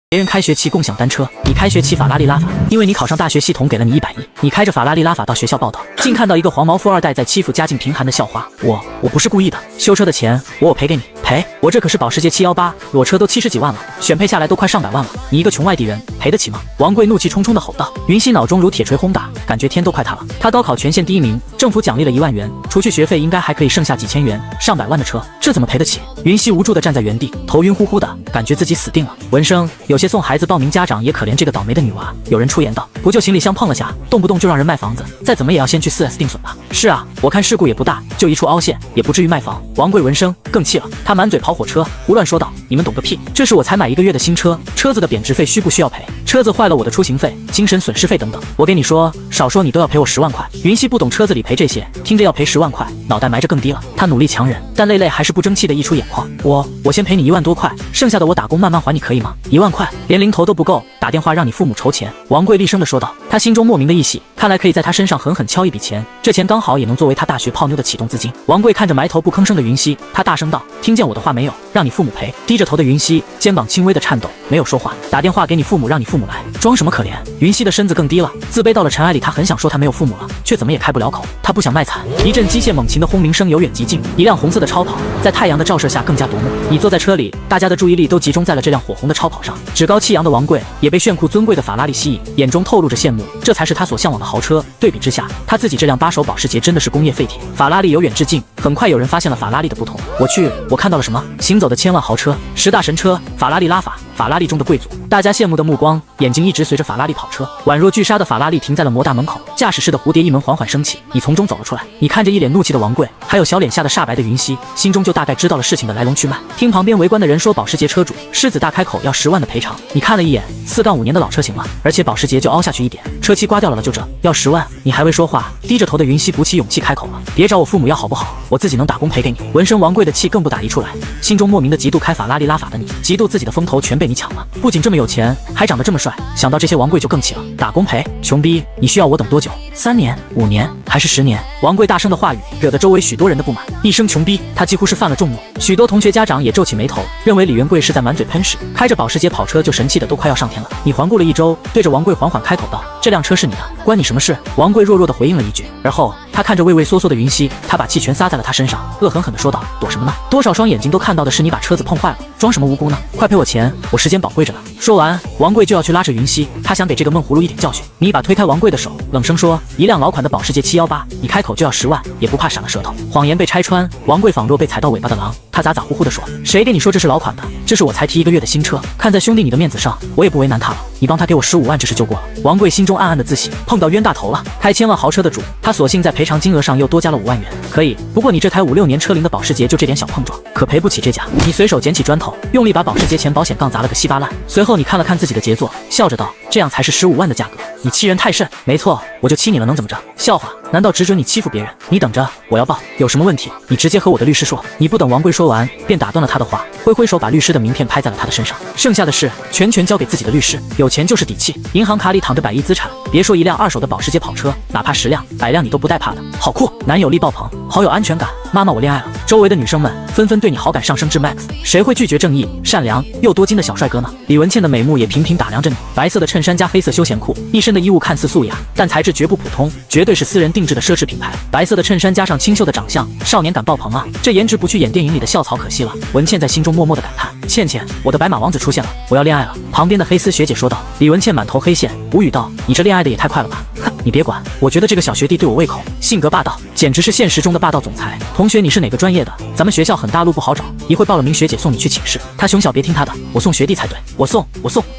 别人开学骑共享单车，你开学骑法拉利拉法，因为你考上大学，系统给了你100亿，你开着法拉利拉法到学校报道，竟看到一个黄毛富二代在欺负家境贫寒的校花。我不是故意的，修车的钱我赔给你，赔？我这可是保时捷718，裸车都70几万了，选配下来都快上百万了，你一个穷外地人赔得起吗？王贵怒气冲冲地吼道。云溪脑中如铁锤轰打，感觉天都快塌了。他高考全县第1名，政府奖励了1万元，除去学费应该还可以剩下几千元，上百万的车，这怎么赔得起？云溪无助地站在原地，头晕乎乎的，感觉自己死定了。闻声，有些送孩子报名家长也可怜这个倒霉的女娃，有人出言道：不就行李箱碰了下，动不动就让人卖房子，再怎么也要先去4S 定损吧？是啊，我看事故也不大，就一处凹陷，也不至于卖房。王贵闻声更气了，他满嘴跑火车，胡乱说道：你们懂个屁！这是我才买1个月的新车，车子的贬值费需不需要赔？车子坏了我的出行费、精神损失费等等，我给你说，少说你都要赔我10万块。云溪不懂车子理赔这些，听着要赔10万块，脑袋埋着更低了。他努力强忍，但泪泪还是不争气的溢出眼眶。我先赔你1万多块，剩下的我打工慢慢还你，可以吗？1万块连零头都不够，打电话让你父母筹钱。王贵厉声地说道。他心中莫名的一喜，看来可以在他身上狠狠敲一笔钱，这钱刚好也能作为他大学泡妞的启动资金。王贵看着埋头不吭声的云溪，他大声道：听见我的话没有？让你父母赔。低着头的云溪肩膀轻微的颤抖，没有说话。打电话给你父母，让你父母来。装什么可怜？云溪的身子更低了，自卑到了尘埃里。他很想说他没有父母了，却怎么也开不了口。他不想卖惨。一阵机械猛禽的轰鸣声由远及近，一辆红色的超跑在太阳的照射下更加夺目。你坐在车里，大家的注意力都集中在了这辆火红的超跑上。趾高气扬的王贵也被炫酷尊贵的法拉利吸引，眼中透露着羡慕，这才是他所向往的豪车。对比之下，他自己这辆8手保时捷真的是工业废铁。法拉利由远至近，很快有人发现了法拉利的不同。我看到了什么？行走的千万豪车，10大神车，法拉利拉法，法拉利中的贵族。大家羡慕的目光，眼睛一直随着法拉利跑车，宛若巨鲨的法拉利停在了摩大门口，驾驶室的蝴蝶翼门缓缓升起，你从中走了出来。你看着一脸怒气的王贵，还有小脸下的煞白的云溪，心中就大概知道了事情的来龙去脉。听旁边围观的人说，保时捷车主狮子大开口要10万的赔偿。你看了一眼4-5年的老车型了，而且保时捷就凹下去一点，车漆刮掉了，就这要10万？你还未说话，低着头的云溪鼓起勇气开口了：别找我父母要好不好？我自己能打工赔给你。闻声王贵的气更不打一处来，心中莫名的嫉妒开法拉利拉法的你，嫉妒自己的风头全被你抢了，不仅这么有钱，还长得这么帅。想到这些，王贵就更气了。打工赔？穷逼！你需要我等多久？3年、5年还是10年？王贵大声的话语惹得周围许多人的不满。一声穷逼，他几乎是犯了众怒。许多同学家长也皱起眉头，认为李元贵是在满嘴喷屎，开着保时捷跑车就神气的都快要上天了。你环顾了一周，对着王贵缓缓开口道：这辆车是你的，关你什么事？王贵弱弱的回应了一句，而后他看着畏畏缩缩的云溪，他把气全撒在了他身上，恶狠狠地说道：躲什么呢？多少双眼睛都看到的是你把车子碰坏了，装什么无辜呢？快赔我钱，我时间宝贵着呢。说完，王贵就要去拉着云溪，他想给这个闷葫芦一点教训。你一把推开王贵的手，冷声说：一辆老款的保时捷718，你开口就要10万，也不怕闪了舌头。谎言被拆穿，王贵仿若被踩到尾巴的狼，他咋呼呼地说：谁给你说这是老款的？这是我才提1个月的新车，看在兄弟你的面子上，我也不为难他了，你帮他给我15万，这事就过了。王贵心中暗暗的自喜，碰到冤大头了。开千万豪车的主，他索性在赔偿金额上又多加了5万元。可以，不过你这台5-6年车龄的保时捷就这点小碰撞，可赔不起这价。你随手捡起砖头，用力把保时捷前保险杠砸了个稀巴烂。随后你看了看自己的杰作，笑着道：这样才是15万的价格，你欺人太甚。没错，我就欺你了，能怎么着？笑话，难道只准你欺负别人？你等着，我要报，有什么问题你直接和我的律师说。你不等王贵说完，便打断了他的话，挥挥手把律师的名片拍在了他的身上，剩下的事全交给自己的律师。有钱就是底气，银行卡里躺着100亿资产，别说1辆2手的保时捷跑车，哪怕10辆、100辆你都不带怕的。好酷，男友力爆棚，好有安全感。妈妈，我恋爱了。周围的女生们纷纷对你好感上升至 max， 谁会拒绝正义、善良又多金的小帅哥呢？李文倩的美目也频频打量着你，白色的衬衫加黑色休闲裤，一身的衣物看似素雅，但材质绝不普通，绝对是私人定制的奢侈品牌。白色的衬衫加上清秀的长相，少年感爆棚啊！这颜值不去演电影里的校草可惜了。文倩在心中默默的感叹：倩倩，我的白马王子出现了，我要恋爱了。旁边的黑丝学姐说道。李文倩满头黑线，无语道：你这恋爱的也太快了吧！哼，你别管，我觉得这个小学弟对我胃口，性格霸道，简直是现实中的霸道总裁。同学，你是哪个专业的？咱们学校很大，路不好找，一会报了名学姐送你去寝室。他熊小别听他的，我送学弟才对，我送。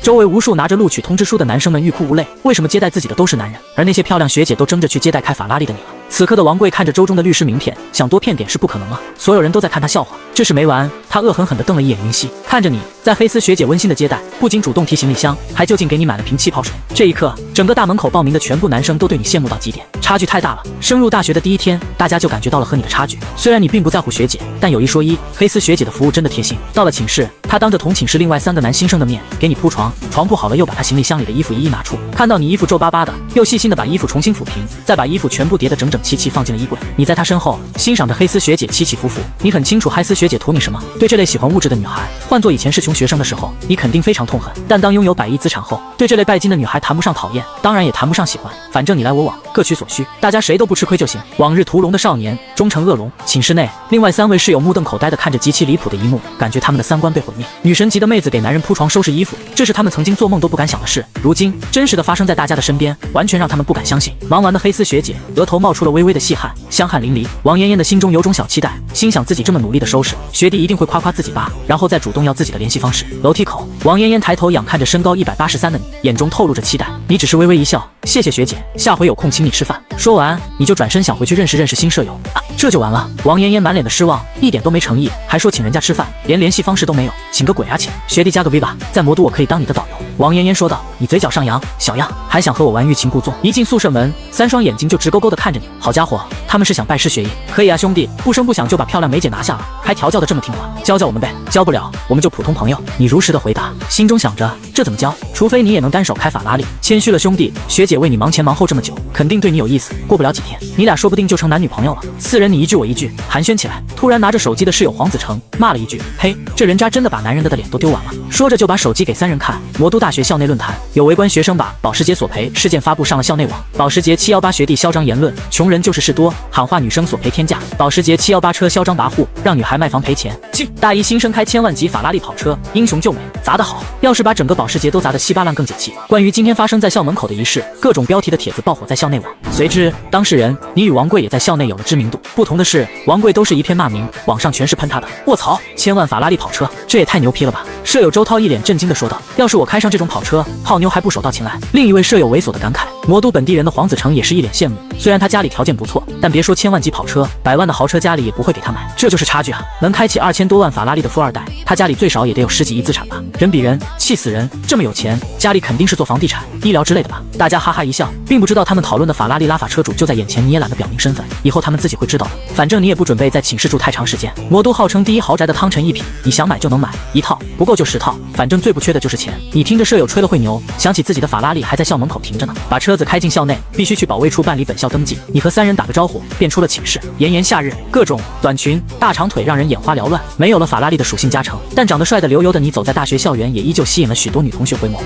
周围无数拿着录取通知书的男生们欲哭无泪，为什么接待自己的都是男人，而那些漂亮学姐都争着去接待开法拉利的你了？此刻的王贵看着周中的律师名片，想多骗点是不可能了，所有人都在看他笑话。这事没完，他恶狠狠地瞪了一眼云溪，看着你在黑丝学姐温馨的接待，不仅主动提行李箱，还就近给你买了瓶气泡水。这一刻，整个大门口报名的全部男生都对你羡慕到极点，差距太大了。升入大学的第1天，大家就感觉到了和你的差距。虽然你并不在乎学姐，但有一说一，黑丝学姐的服务真的贴心。到了寝室，她当着同寝室另外3个男新生的面给你铺床，床铺好了又把她行李箱里的衣服一一拿出，看到你衣服皱巴巴的，又细心的把衣服重新抚平，再把衣服全部叠得整整整齐齐放进了衣柜。你在她身后欣赏着黑丝学姐起起伏伏，你很清楚黑丝学姐图你什么。对这类喜欢物质的女孩，换做以前是穷学生的时候，你肯定非常痛恨；但当拥有100亿资产后，对这类拜金的女孩谈不上讨厌，当然也谈不上喜欢。反正你来我往，各取所需，大家谁都不吃亏就行。往日屠龙的少年终成恶龙。寝室内，另外3位室友目瞪口呆地看着极其离谱的一幕，感觉他们的三观被毁灭。女神级的妹子给男人铺床收拾衣服，这是他们曾经做梦都不敢想的事，如今真实的发生在大家的身边，完全让他们不敢相信。忙完的黑丝学姐额头冒出了微微的细汗，香汗淋漓。王妍妍的心中有种小期待，心想自己这么努力的收拾，学弟一定会夸夸自己吧，然后再主动要自己的联系方式。楼梯口，王妍妍抬头仰看着身高183的你，眼中透露着期待。你只是微微一笑，谢谢学姐，下回有空请你吃饭。说完，你就转身想回去认识认识新舍友。这就完了？王妍妍满脸的失望，一点都没诚意，还说请人家吃饭，连联系方式都没有，请个鬼啊请！学弟加个 V 吧，在魔都我可以当你的导游。王妍妍说道。你嘴角上扬，小样，还想和我玩欲擒故纵？一进宿舍门，3双眼睛就直勾勾的看着你。好家伙，他们是想拜师学艺？可以啊兄弟，不声不响就把漂亮梅姐拿下了，还调教的这么听话，教教我们呗。教不了，我们就普通朋友。你如实的回答，心中想着这怎么教？除非你也能单手开法拉利。谦虚了兄弟，学姐为你忙前忙后这么久，肯定对你有意思，过不了几天，你俩说不定就成男女朋友了。4人你一句我一句，寒暄起来。突然拿着手机的室友黄子成骂了一句：嘿，这人渣真的把男人的脸都丢完了。说着就把手机给3人看。魔都大学校内论坛，有围观学生把保时捷索赔事件发布上了校内网。保时捷718学弟嚣张言论，穷人就是事多，喊话女生索赔天价。保时捷718车嚣张跋扈，让女孩卖房赔钱。大一新生开1000万级法拉利跑车，英雄救美，砸得好！要是把整个保时捷都砸得稀巴烂更解气。关于今天发生在校门口的仪式，各种标题的帖子爆火在校内网。随之，当事人你与王贵也在校内有了知名度。不同的是，王贵都是一片骂名，网上全是喷他的。卧槽，1000万法拉利跑车，这也太牛批了吧！舍友周涛一脸震惊地说道：“要是我开上这种跑车，泡妞还不手到擒来。”另一位舍友猥琐地感慨。魔都本地人的黄子成也是一脸羡慕，虽然他家里条件不错，但别说1000万级跑车，100万的豪车家里也不会给他买，这就是差距啊！能开起2000多万法拉利的富二代，他家里最少也得有10几亿资产吧？人比人，气死人！这么有钱，家里肯定是做房地产、医疗之类的吧？大家哈哈一笑，并不知道他们讨论的法拉利拉法车主就在眼前，你也懒得表明身份，以后他们自己会知道的。反正你也不准备在寝室住太长时间。魔都号称第一豪宅的汤臣一品，你想买就能买，1套不够就10套，反正最不缺的就是钱。你听着舍友吹了会牛，想起自己的法拉利还在校门口停着呢，把车子开进校内，必须去保卫处办理本校登记。你和3人打个招呼，便出了寝室。炎炎夏日，各种短裙、大长腿让人眼花缭乱。没有了法拉利的属性加成，但长得帅的流油的你走在大学校园，也依旧吸引了许多女同学回眸。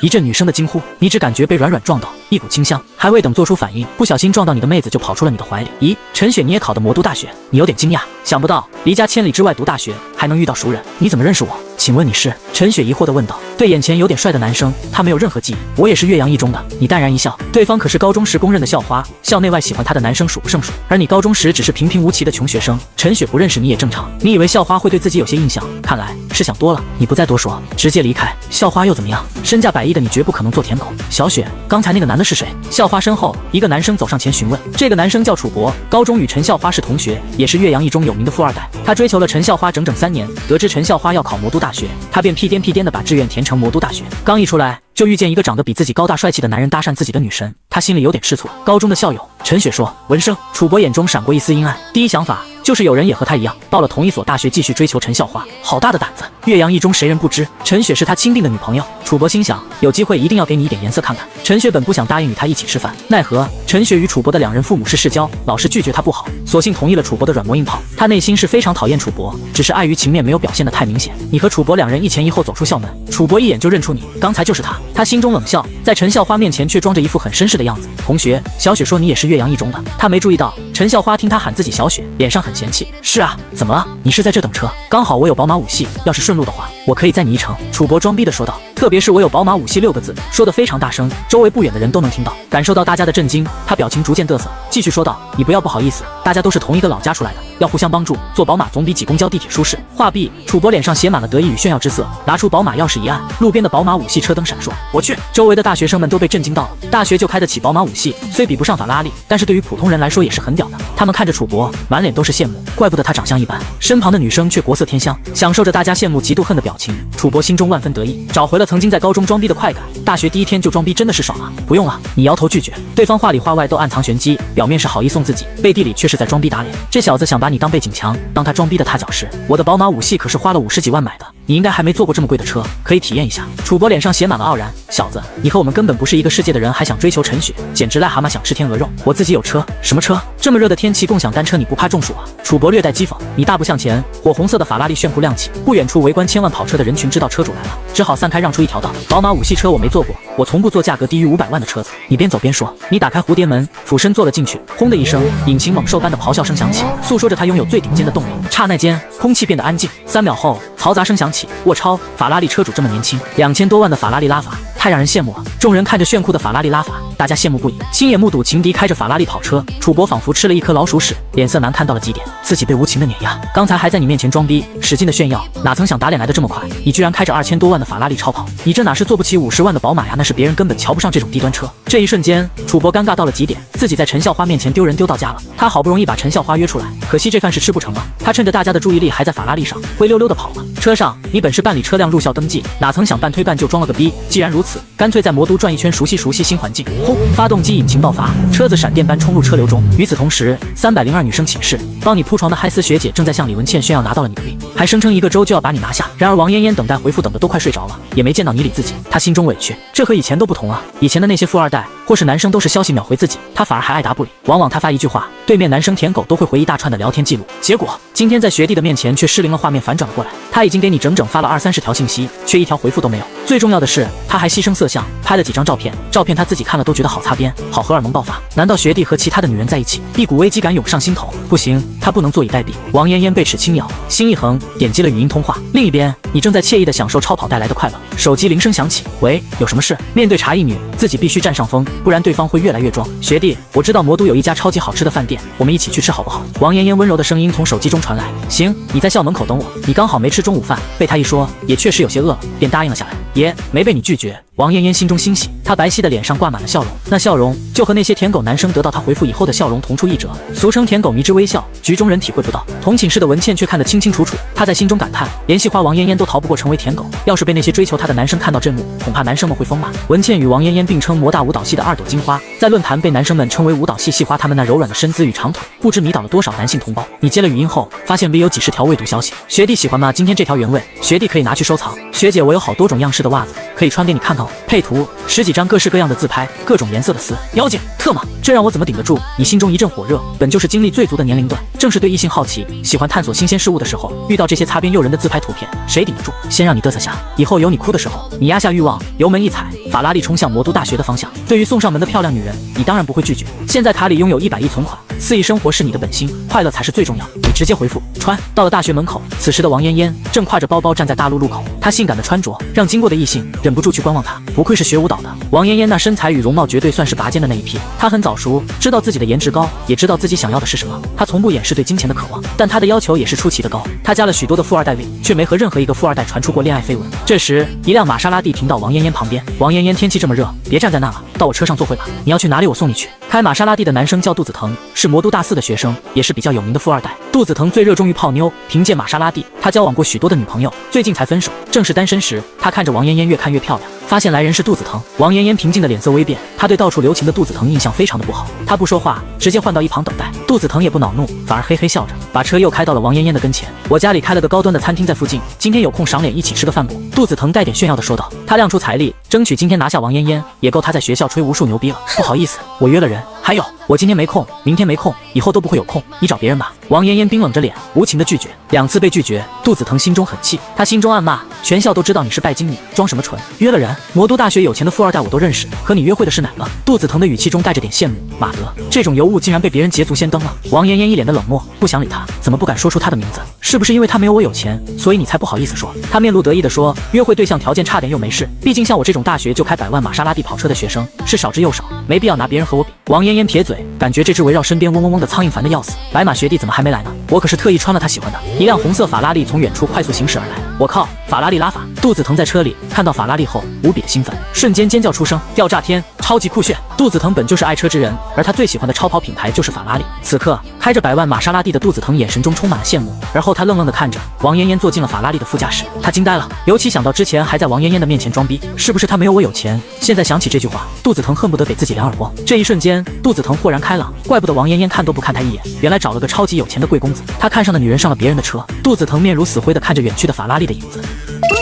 一阵女生的惊呼，你只感觉被软软撞到，一股清香，还未等做出反应，不小心撞到你的妹子就跑出了你的怀里。咦，陈雪你也考的魔都大学？你有点惊讶，想不到离家千里之外读大学还能遇到熟人，你怎么认识我？请问你是？陈雪疑惑地问道。对眼前有点帅的男生，他没有任何记忆。我也是岳阳一中的。你淡然一笑，对方可是高中时公认的校花，校内外喜欢他的男生数不胜数，而你高中时只是平平无奇的穷学生。陈雪不认识你也正常，你以为校花会对自己有些印象，看来是想多了。你不再多说，直接离开。校花又怎么样？身价100亿的你绝不可能做舔狗。小雪，刚才那个男的是谁？校花身后一个男生走上前询问。这个男生叫楚博，高中与陈校花是同学，也是岳阳一中有名的富二代。他追求了陈校花整整3年，得知陈校花要考魔都大学，他便屁颠的把志愿填成魔都大学。刚一出来就遇见一个长得比自己高大帅气的男人搭讪自己的女神，他心里有点吃醋。高中的校友，陈雪说。闻声，楚博眼中闪过一丝阴暗，第一想法就是有人也和他一样，报了同一所大学继续追求陈校花。好大的胆子！岳阳一中谁人不知，陈雪是他钦定的女朋友。楚博心想，有机会一定要给你一点颜色看看。陈雪本不想答应与他一起吃饭，奈何陈雪与楚博的2人父母是世交，老是拒绝他不好，索性同意了楚博的软磨硬泡。他内心是非常讨厌楚博，只是碍于情面没有表现得太明显。你和楚博2人一前一后走出校门，楚博一眼就认出你，刚才就是他。他心中冷笑，在陈校花面前却装着一副很绅士的样子。同学，小雪说你也是岳阳一中的。他没注意到陈校花听他喊自己小雪，脸上很嫌弃。是啊，怎么了？你是在这等车？刚好我有宝马5系，要是顺路的话，我可以载你一程。楚博装逼的说道。特别是我有宝马5系6个字，说得非常大声，周围不远的人都能听到。感受到大家的震惊，他表情逐渐嘚瑟，继续说道：你不要不好意思，大家都是同一个老家出来的，要互相帮助。坐宝马总比挤公交地铁舒适。话毕，楚博脸上写满了得意与炫耀之色，拿出宝马钥匙一按，路边的宝马5系车灯闪烁。我去！周围的大学生们都被震惊到了。大学就开得起宝马5系，虽比不上法拉利，但是对于普通人来说也是很屌的。他们看着楚博，满脸都是羡慕，怪不得他长相一般。身旁的女生却国色天香，享受着大家羡慕嫉妒恨的表情。楚博心中万分得意，找回了曾经在高中装逼的快感。大学第一天就装逼真的是爽啊！不用了，你摇头拒绝。对方话里话外都暗藏玄机，表面是好意送自己，背地里却是在装逼打脸。这小子想把你当背景墙，当他装逼的踏脚石。我的宝马5系可是花了50几万买的。你应该还没坐过这么贵的车，可以体验一下。楚博脸上写满了傲然，小子，你和我们根本不是一个世界的人，还想追求陈雪，简直癞蛤蟆想吃天鹅肉。我自己有车，什么车？这么热的天气共享单车，你不怕中暑啊？楚博略带讥讽。你大步向前，火红色的法拉利炫酷亮起，不远处围观千万跑车的人群知道车主来了，只好散开让出一条道。宝马5系车我没坐过，我从不坐价格低于500万的车子。你边走边说。你打开蝴蝶门，俯身坐了进去，轰的一声，引擎猛兽般的咆哮声响起，诉说着他拥有最顶尖的动力。刹那间，空气变得安静。3秒后，嘈杂声响起。卧超，法拉利车主这么年轻，2000多万的法拉利拉法，太让人羡慕了。众人看着炫酷的法拉利拉法，大家羡慕不已，亲眼目睹情敌开着法拉利跑车。楚博仿佛吃了一颗老鼠屎，脸色难看到了极点，自己被无情的碾压。刚才还在你面前装逼，使劲的炫耀，哪曾想打脸来的这么快？你居然开着2000多万的法拉利超跑，你这哪是坐不起50万的宝马呀？那是别人根本瞧不上这种低端车。这一瞬间，楚博尴尬到了极点，自己在陈校花面前丢人丢到家了。他好不容易把陈校花约出来，可惜这饭是吃不成了。他趁着大家的注意力还在法拉利上，灰溜溜的跑了。车上，你本是办理车辆入校登记，哪曾想半推半就装了个逼。既然如此，干脆在魔都转一圈，熟悉熟悉新环境。轰！发动机引擎爆发，车子闪电般冲入车流中。与此同时，302女生寝室，帮你铺床的嗨丝学姐正在向李文倩炫耀拿到了你的病，还声称一个周就要把你拿下。然而王嫣嫣等待回复等得都快睡着了，也没见到你理自己，她心中委屈，这和以前都不同啊。以前的那些富二代或是男生都是消息秒回自己，他反而还爱答不理。往往他发一句话，对面男生舔狗都会回一大串的聊天记录。结果今天在学弟的面前却失灵了，画面反转了过来，他已经给你整整发了20-30条信息，却一条回复都没有。最重要的是，他还牺牲色相拍了几张照片，照片他自己看了都觉得好擦边，好荷尔蒙爆发。难道学弟和其他的女人在一起？一股危机感涌上心头，不行，他不能坐以待毙。王嫣嫣被齿轻咬，心一横，点击了语音通话。另一边，你正在惬意的享受超跑带来的快乐，手机铃声响起，喂，有什么事？面对茶艺女，自己必须占上风，不然对方会越来越装。学弟，我知道魔都有一家超级好吃的饭店，我们一起去吃好不好？王嫣嫣温柔的声音从手机中传来。行，你在校门口等我。你刚好没吃中午饭，被他一说，也确实有些饿了，便答应了下来。爷，没被你拒绝。王嫣嫣心中欣喜，她白皙的脸上挂满了笑容，那笑容就和那些舔狗男生得到她回复以后的笑容同出一辙，俗称舔狗迷之微笑，局中人体会不到。同寝室的文倩却看得清清楚楚，她在心中感叹，连系花王嫣嫣都逃不过成为舔狗，要是被那些追求她的男生看到这幕，恐怕男生们会疯骂。文倩与王嫣嫣并称魔大舞蹈系的2朵金花，在论坛被男生们称为舞蹈系系花，她们那柔软的身姿与长腿，不知迷倒了多少男性同胞。你接了语音后，发现里有几十条未读消息，学弟喜欢吗？今天这条原味，学弟可以拿去收藏。学姐，我有好多种样式的袜子，可以穿给你看看哦。配图10几张各式各样的自拍，各种颜色的丝，妖精特吗？这让我怎么顶得住？你心中一阵火热，本就是精力最足的年龄段，正是对异性好奇，喜欢探索新鲜事物的时候，遇到这些擦边诱人的自拍图片，谁顶得住？先让你嘚瑟下，以后有你哭的时候，你压下欲望，油门一踩，法拉利冲向魔都大学的方向。对于送上门的漂亮女人，你当然不会拒绝。现在卡里拥有100亿存款，4亿生活是你的本心，快乐才是最重要。你直接回复穿。到了大学门口，此时的王嫣嫣正挎着包包站在大路路口，她性感的穿着让经过的异性忍不住去观望她。不愧是学舞蹈的，王嫣嫣那身材与容貌绝对算是拔尖的那一批。她很早熟，知道自己的颜值高，也知道自己想要的是什么。她从不掩饰对金钱的渴望，但她的要求也是出奇的高。她加了许多的富二代 V， 却没和任何一个富二代传出过恋爱绯闻。这时，一辆玛莎拉蒂停到王嫣嫣旁边。王嫣嫣，天气这么热，别站在那了，到我车上坐会吧。你要去哪里？我送你去。开玛莎拉蒂的男生叫杜子腾，是魔都大4的学生，也是比较有名的富二代。杜子腾最热衷于泡妞，凭借玛莎拉蒂，他交往过许多的女朋友，最近才分手。正是单身时，他看着王嫣嫣越看越漂亮，发现来人是杜子腾。王嫣嫣平静的脸色微变，她对到处留情的杜子腾印象非常的不好，她不说话，直接换到一旁等待。杜子腾也不恼怒，反而嘿嘿笑着，把车又开到了王嫣嫣的跟前。我家里开了个高端的餐厅在附近，今天有空赏脸一起吃个饭不？杜子腾带点炫耀的说道。他亮出财力，争取今天拿下王嫣嫣，也够他在学校吹无数牛逼了。不好意思，我约了人。还有，我今天没空，明天没空，以后都不会有空，你找别人吧。王嫣嫣冰冷着脸，无情的拒绝。2次被拒绝，杜子腾心中很气，他心中暗骂，全校都知道你是拜金女，装什么纯？约了人，魔都大学有钱的富二代我都认识，和你约会的是哪个？杜子腾的语气中带着点羡慕。马德，这种尤物竟然被别人捷足先登了。王嫣嫣一脸的冷漠，不想理他，怎么不敢说出他的名字？是不是因为他没有我有钱，所以你才不好意思说？他面露得意的说，约会对象条件差点又没事，毕竟像我这种大学就开100万玛莎拉蒂跑车的学生是少之又少，没必要拿别人和我比。王嫣嫣撇嘴，感觉这只围绕身边嗡嗡嗡的苍蝇烦得要死。白马学弟怎么还没来呢？我可是特意穿了他喜欢的。一辆红色法拉利从远处快速行驶而来，我靠，法拉利拉法！杜子腾在车里看到法拉利后无比的兴奋，瞬间尖叫出声，要炸天，超级酷炫！杜子腾本就是爱车之人，而他最喜欢的超跑品牌就是法拉利。此刻开着100万玛莎拉蒂的杜子腾眼神中充满了羡慕，而后他愣愣地看着王嫣嫣坐进了法拉利的副驾驶，他惊呆了，尤其想到之前还在王嫣嫣的面前装逼，是不是他没有我有钱？现在想起这句话，杜子腾恨不得给自己2耳光。这一瞬间，杜子腾豁然开朗，怪不得王嫣嫣看都不看他一眼，原来找了个超级有钱的贵公子。他看上的女人上了别人的车，杜子腾面如死灰地看着远去的法拉利的影子。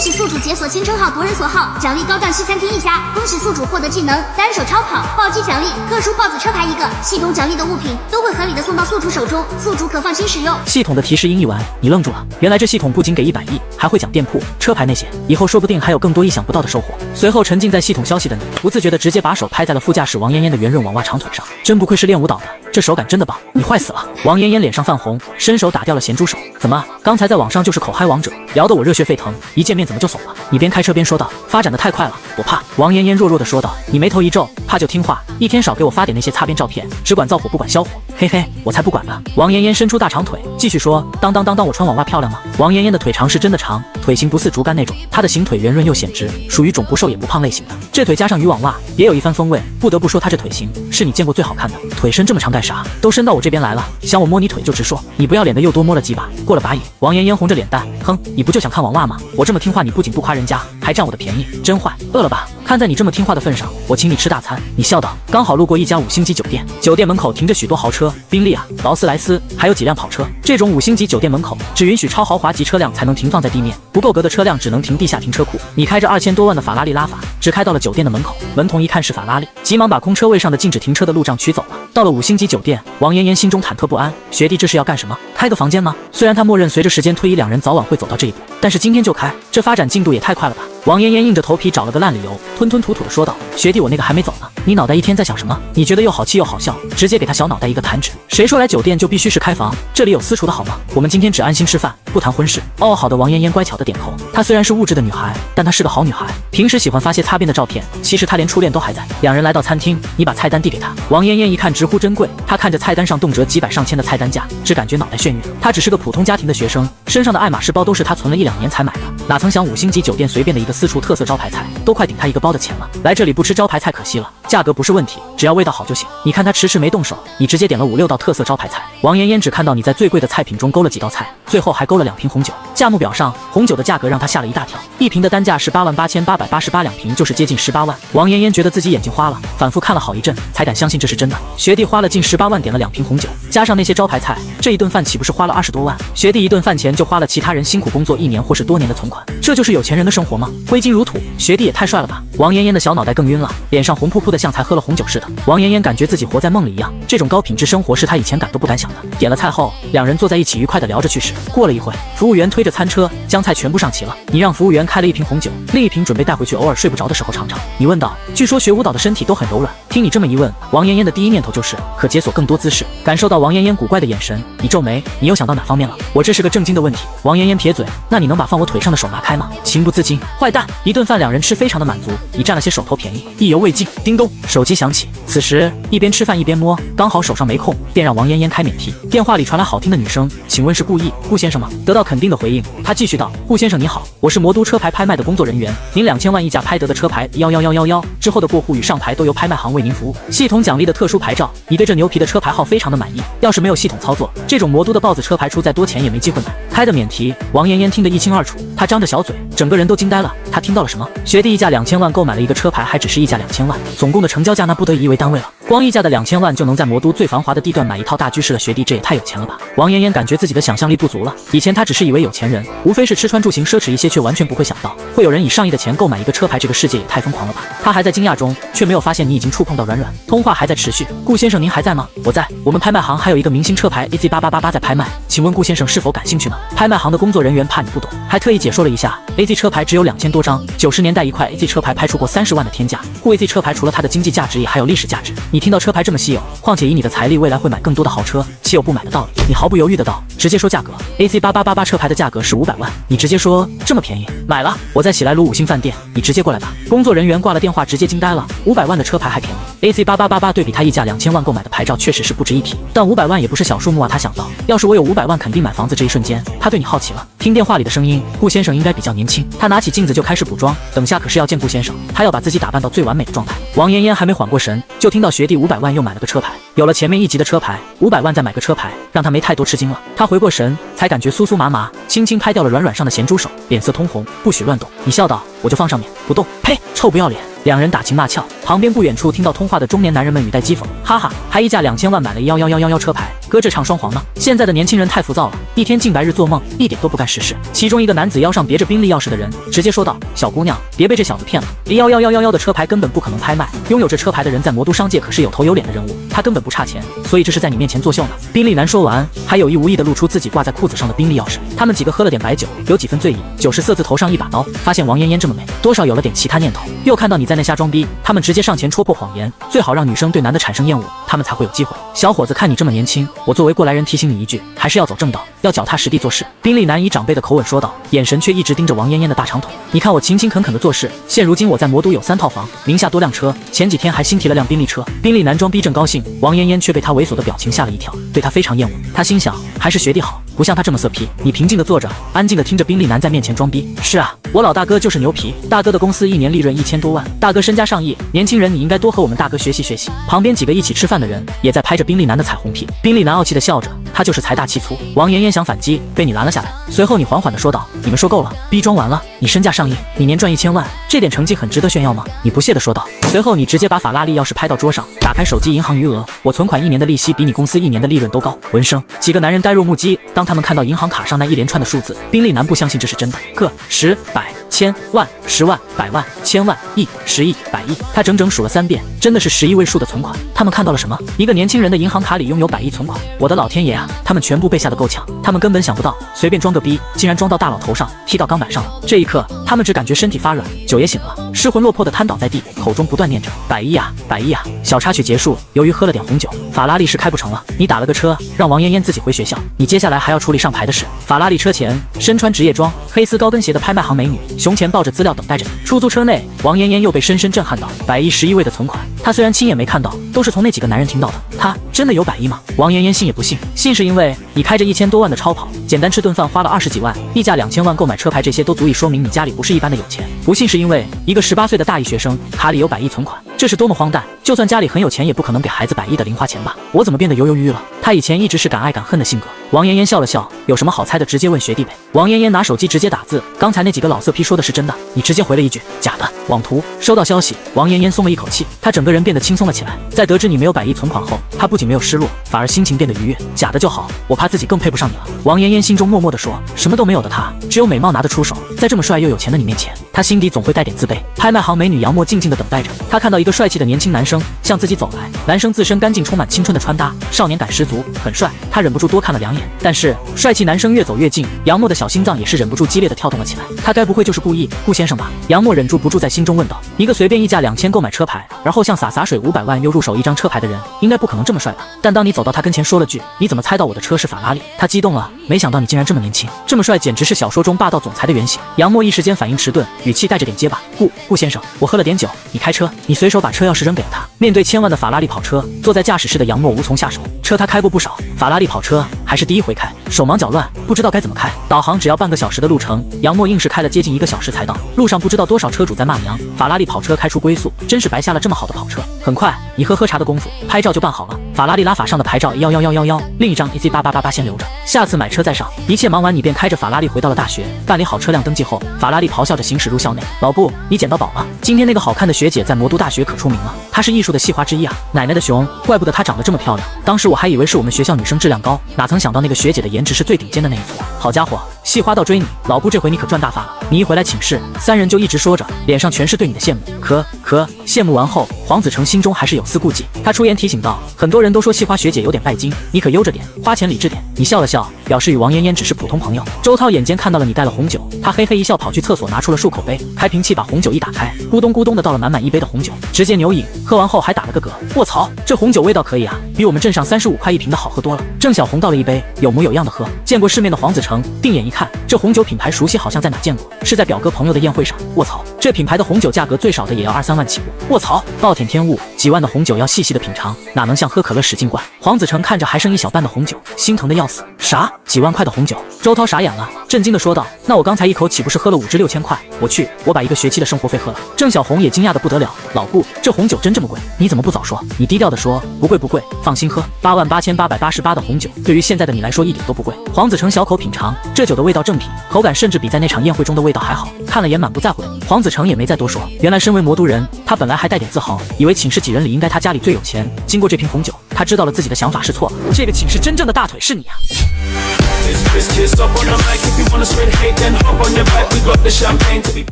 喜宿主解锁千称号夺人所好，奖励高档西餐厅1家。恭喜宿主获得技能单手超跑，暴击奖励特殊豹子车牌1个，系统奖励的物品都会合理的送到宿主手中，宿主可放心使用。系统的提示音一完，你愣住了，原来这系统不仅给100亿，还会奖店铺、车牌那些，以后说不定还有更多意想不到的收获。随后沉浸在系统消息的你，不自觉的直接把手拍在了副驾驶王嫣嫣的圆润网袜长腿上，真不愧是练舞蹈的，这手感真的棒，你坏死了！王嫣嫣脸上泛红，伸手打掉了咸猪手。怎么，刚才在网上就是口嗨王者，聊得我热血沸腾，一见面怎么就怂了？你边开车边说道，发展的太快了，我怕。王嫣嫣弱弱的说道，你眉头一皱，怕就听话，一天少给我发点那些擦边照片，只管造火不管消火。嘿嘿，我才不管呢。王嫣嫣伸出大长腿，继续说，当，我穿网袜漂亮吗？王嫣嫣的腿长是真的长，腿型不似竹竿那种，她的形腿圆润又显直，属于种不瘦也不胖类型的。这腿加上渔网袜，也有一番风味。不得不说，她这腿型是你见过最好看的。腿伸这么长干啥？都伸到我这边来了，想我摸你腿就直说，你不要脸的又多摸了几把，过了把瘾。王嫣嫣红着脸蛋，哼，你不就想看网袜吗？我这么听话，你不仅不夸人家，还占我的便宜，真坏。饿了吧？看在你这么听话的份上，我请你吃大餐。你笑道。刚好路过一家5星级酒店，酒店门口停着许多豪车，宾利啊、劳斯莱斯，还有几辆跑车。这种5星级酒店门口只允许超豪华级车辆才能停放在地面，不够格的车辆只能停地下停车库。你开着2000多万的法拉利拉法，只开到了酒店的门口，门童一看是法拉利，急忙把空车位上的禁止停车的路障取走了。到了5星级酒店，王嫣嫣心中忐忑不安，学弟这是要干什么？开个房间吗？虽然他默认随着时间推移，两人早晚会走到这一步，但是今天就开，这发展进度也太快了吧！王嫣嫣硬着头皮找了个烂理由，吞吞吐吐的说道：“学弟，我那个还没走呢。你脑袋一天在想什么？你觉得又好气又好笑，直接给他小脑袋一个弹指。谁说来酒店就必须是开房？这里有私厨的好吗？我们今天只安心吃饭，不谈婚事。”哦，好的。王嫣嫣乖巧的点头。她虽然是物质的女孩，但她是个好女孩，平时喜欢发些擦边的照片。其实她连初恋都还在。两人来到餐厅，你把菜单递给她。王嫣嫣一看直呼珍贵，她看着菜单上动辄几百上千的菜单价，只感觉脑袋眩晕。她只是个普通家庭的学生，身上的爱马仕包都是她存了1-2年才买的，哪曾想5星级酒店随便的一个私厨特色招牌菜都快顶她一个包的钱了。来这里不吃招牌菜可惜了，价格不是问题，只要味道好就行。你看她迟迟没动手，你直接点了5-6道特色招牌菜。王嫣嫣只看到你在最贵的菜品中勾了几道菜，最后还勾了2瓶红酒。价目表上红酒的价格让她吓了一大跳，一瓶的单价是88888，2瓶就是接近18万。王嫣嫣觉得自己眼睛花了，反复看了好一阵，才敢相信这是真的。学弟花了近18万点了2瓶红酒，加上那些招牌菜，这一顿饭岂不是花了20多万？学弟一顿饭钱就花了其他人辛苦工作1年或是多年的存款，这就是有钱人的生活吗？挥金如土，学弟也太帅了吧！王嫣嫣的小脑袋更晕了，脸上红扑扑的，像才喝了红酒似的。王嫣嫣感觉自己活在梦里一样，这种高品质生活是她以前敢都不敢想的。点了菜后，两人坐在一起愉快的聊着趣事。过了一会，服务员推着餐车将菜全部上齐了，你让服务员开了1瓶红酒，另1瓶准备带回去偶尔睡不着的时候尝尝。你问道，据说学舞蹈的身体都很柔软，听你这么一问，王嫣嫣的第一念头就是可解锁更多姿势。感受到王嫣嫣古怪的眼神，你皱眉，你又想到哪方面了？我这是个正经的问题。王嫣嫣撇嘴，那你能把放我腿上的手拿开吗？情不自禁，坏蛋！一顿饭两人吃非常的满足，你占了些手头便宜，意犹未尽。叮咚，手机响起。此时一边吃饭一边摸，刚好手上没空，便让王嫣嫣开免提。电话里传来好听的女声，请问是顾先生吗？得到肯定的回应，他继续道，顾先生你好，我是魔都车牌拍卖的工作人员，您2000万溢价拍得的车牌11111之后的过户与上牌都由拍卖行为您服务，系统奖励的特殊牌照，你对这牛皮的车牌号非常的满意，要是没有系统操作，这种魔都的豹子车牌出再多钱也没机会买。开的免提，王嫣嫣听得一清二楚，她张着小嘴，整个人都惊呆了。她听到了什么？学弟溢价2000万购买了一个车牌，还只是溢价2000万，总共的成交价那不得以为单位了。光溢价的2000万就能在魔都最繁华的地段买一套大居室了，学弟这也太有钱了吧！王嫣嫣感觉自己的想象力不足了，以前她只是以为有钱人无非是吃穿住行奢侈一些，却完全不会想到会有人以上亿的钱购买一个车牌，这个世界也太疯狂了吧！她还在惊讶中，却没有发现你已经触碰到软软。通话还在持续，顾先生您还在吗？我在，我们拍卖行还有一个明星车牌 AZ8888在拍卖，请问顾先生是否感兴趣呢？拍卖行的工作人员怕你不懂，还特意解说了一下 AZ 车牌只有2000多张，90年代一块 AZ 车牌拍出过30万的天价，护 AZ 车牌除了它的经济价值也还有历史价值。你听到车牌这么稀有，况且以你的财力未来会买更多的豪车，岂有不买的道理？你毫不犹豫的道，直接说价格。AZ8888车牌的价格是500万，你直接说这么便宜，买了，我在喜来庐5星饭店，你直接过来吧。工作人员挂了电话，直接惊呆了，500万的车牌还便宜。AZ8888对比他溢价2000万购买的牌照确实是不值一提，但500万也不是小数目啊。他想到，要是我有500万肯定买房子。这一瞬间，他对你好奇了。听电话里的声音，顾先生应该比较年轻。他拿起镜子就开始补妆，等下可是要见顾先生，他要把自己打扮到最完美的状态。王嫣嫣还没缓过神，就听到学弟500万又买了个车牌，有了前面1级的车牌，500万再买个车牌，让他没太多吃惊了。他回过神，才感觉酥酥麻麻，轻轻拍掉了软软上的咸猪手，脸色通红，不许乱动。你笑道，我就放上面，不动。呸，臭不要脸！两人打情骂俏，旁边不远处听到通话的中年男人们语带讥讽，哈哈，还溢价2000万买了11111车牌，哥这唱双簧呢？现在的年轻人太浮躁了，一天近白日做梦，一点都不干实事。其中一个男子腰上别着宾利钥匙的人直接说道：“小姑娘，别被这小子骗了，11111的车牌根本不可能拍卖，拥有这车牌的人在魔都商界可是有头有脸的人物，他根本不差钱，所以这是在你面前作秀呢。”宾利男说完，还有意无意地露出自己挂在裤子上的宾利钥匙。他们几个喝了点白酒，有几分醉意，酒是色字头上一把刀，发现王嫣嫣这么美，多少有了点其他念头。又看到你在那瞎装逼，他们直接上前戳破谎言，最好让女生对男的产生厌恶，他们才会有机会。小伙子，看你这么年轻，我作为过来人提醒你一句，还是要走正道，要脚踏实地做事。宾利男以长辈的口吻说道，眼神却一直盯着王嫣嫣的大长腿。你看我勤勤恳恳的做事，现如今我在魔都有3套房，名下多辆车，前几天还新提了辆宾利车。宾利男装逼正高兴，王嫣嫣却被他猥琐的表情吓了一跳，对他非常厌恶。他心想，还是学弟好，不像他这么色批。你平静的坐着，安静的听着宾利男在面前装逼。是啊，我老大哥就是牛皮，大哥的公司1年利润1000多万，大哥身家上亿，年轻人你应该多和我们大哥学习学习。旁边几个一起吃饭的人也在拍着宾利男的彩虹屁。宾利男傲气的笑着，他就是财大气粗。王嫣嫣想反击，被你拦了下来。随后你缓缓的说道，你们说够了，逼装完了，你身价上亿，你年赚1000万，这点成绩很值得炫耀吗？你不屑的说道。随后你直接把法拉利钥匙拍到桌上，打开手机银行余额，我存款1年的利息比你公司1年的利润都高。闻声，几个男人呆若木鸡。当他们看到银行卡上那一连串的数字，宾利男不相信这是真的，个、10、百、千、万、10万、百万、千万、亿、10亿、100亿，他整整数了3遍，真的是11位数的存款。他们看到了什么？一个年轻人的银行卡里拥有100亿存款。我的老天爷啊！他们全部被吓得够呛，他们根本想不到，随便装个逼，竟然装到大佬头上，踢到钢板上了。这一刻，他们只感觉身体发软，酒也醒了，失魂落魄的瘫倒在地，口中不断念着100亿啊，100亿啊！小插曲结束，由于喝了点红酒，法拉利是开不成了。你打了个车，让王嫣嫣自己回学校，你接下来还要处理上牌的事。法拉利车前，身穿职业装、黑丝高跟鞋的拍卖行美女，胸前抱着资料等待着你。出租车内，王嫣嫣又被深深震撼到，100亿11位的存款，她虽然亲眼没看到，都是从那几个男人听到的。她真的有100亿吗？王嫣嫣信也不信，信是因为你开着1000多万的超跑，简单吃顿饭花了20几万，溢价2000万购买车牌，这些都足以说明你家里不是一般的有钱。不信是因为一个18岁的大一学生卡里有100亿存款，这是多么荒诞！就算家里很有钱，也不可能给孩子100亿的零花钱吧？我怎么变得犹犹豫豫了？他以前一直是敢爱敢恨的性格。王嫣嫣笑了笑，有什么好猜的，直接问学弟呗。王嫣嫣拿手机直接打字，刚才那几个老色批说的是真的？你直接回了一句假的。网图。收到消息，王嫣嫣松了一口气，她整个人变得轻松了起来。在得知你没有100亿存款后，她不仅没有失落，反而心情变得愉悦。假的就好，我怕自己更配不上你了。王嫣嫣心中默默地说，什么都没有的她，只有美貌拿得出手，在这么帅又有钱的你面前，她心底总会带点自卑。拍卖行美女杨默静静地等待着，她看到一个帅气的年轻男生向自己走来，男生自身干净充满青春的穿搭，少年感十足，很帅，她忍不住多看了2眼。但是帅气男生越走越近，杨默的小心脏也是忍不住激烈地跳动了起来。他该不会就是故意，顾先生吧？杨默忍住不住在心中问道。一个随便溢价2000购买车牌，而后像洒水500万又入手一张车牌的人，应该不可能这么帅吧？但当你走到他跟前说了句你怎么猜到我的车是法拉利，他激动了，没想到你竟然这么年轻，这么帅，简直是小说中霸道总裁的原型。杨默一时间反应迟钝，语气带着点结巴，顾先生，我喝了点酒，你开车。你随手把车钥匙扔给了他。面对1000万的法拉利跑车，坐在驾驶室的杨默无从下手。车他开过不少，法拉利跑车还是第一回开，手忙脚乱，不知道该怎么开。导航只要半个小时的路程，杨默硬是开了接近1个小时才到。路上不知道多少车主在骂娘，法拉利跑车开出龟速，真是白瞎了这么好的跑车。很快，你喝茶的功夫，拍照就办好了。法拉利拉法上的牌照11111，另一张 EZ888先留着，下次买车再上。一切忙完，你便开着法拉利回到了大学，办理好车辆登记后，法拉利咆哮着行驶入校内。老布，你捡到宝了！今天那个好看的学姐在魔都大学可出名了，她是艺术的系花之一啊！奶奶的熊，怪不得她长得这么漂亮。当时我还以为是我们学校女生质量高，哪曾想到那个学姐的颜值是最顶尖的那一组。好家伙，系花到追你，老布这回你可赚大发了。你一回来寝室，3人就一直说着，脸上全是对你的羡慕。可羡慕完后，黄子成心中还是有丝顾忌。他出言提醒道，很多人都说系花学姐有点拜金，你可悠着点，花钱理智点。你笑了笑，表示与王嫣嫣只是普通朋友。周涛眼尖看到了你带了红酒，他嘿嘿一笑，跑去厕所拿出了漱口杯，开瓶器把红酒一打开，咕咚咕咚的倒了满满1杯的红酒，直接牛饮。喝完后还打了个嗝。卧槽，这红酒味道可以啊，比我们镇上35块1瓶的好喝多了。郑小红倒了一杯，有模有样的喝。见过世面的黄子成定眼一看，这红酒品牌熟悉，好像在哪见过，是在表哥朋友的宴会上。卧槽，这品牌的红酒价格最少的也要2-3万起步。卧槽，暴殄天物，几万的红酒要细细的品尝，哪能像喝可乐使劲灌？黄子成看着还剩1小半的红酒，心疼的要死。啥？几万块的红酒？周涛傻眼了，震惊的说道，那我刚才一口岂不是喝了5至6千块？我去，我把1个学期的生活费喝了。郑小红也惊讶的不得了，老顾，这红酒真这么贵？你怎么不早说？你低调的说不贵，放心喝，88888的红酒，对于现在的你来说一点都不贵。黄子成小口品尝，这酒的味道正品，口感甚至比在那场宴会中的味道还好。看了眼满不在乎的你，黄子成也没再多说。原来身为魔都人，他本来还带点自豪，以为寝室几人里应该他家里最有钱。经过这瓶红酒，他知道了自己的想法是错了。这个寝室真正的大腿是你啊！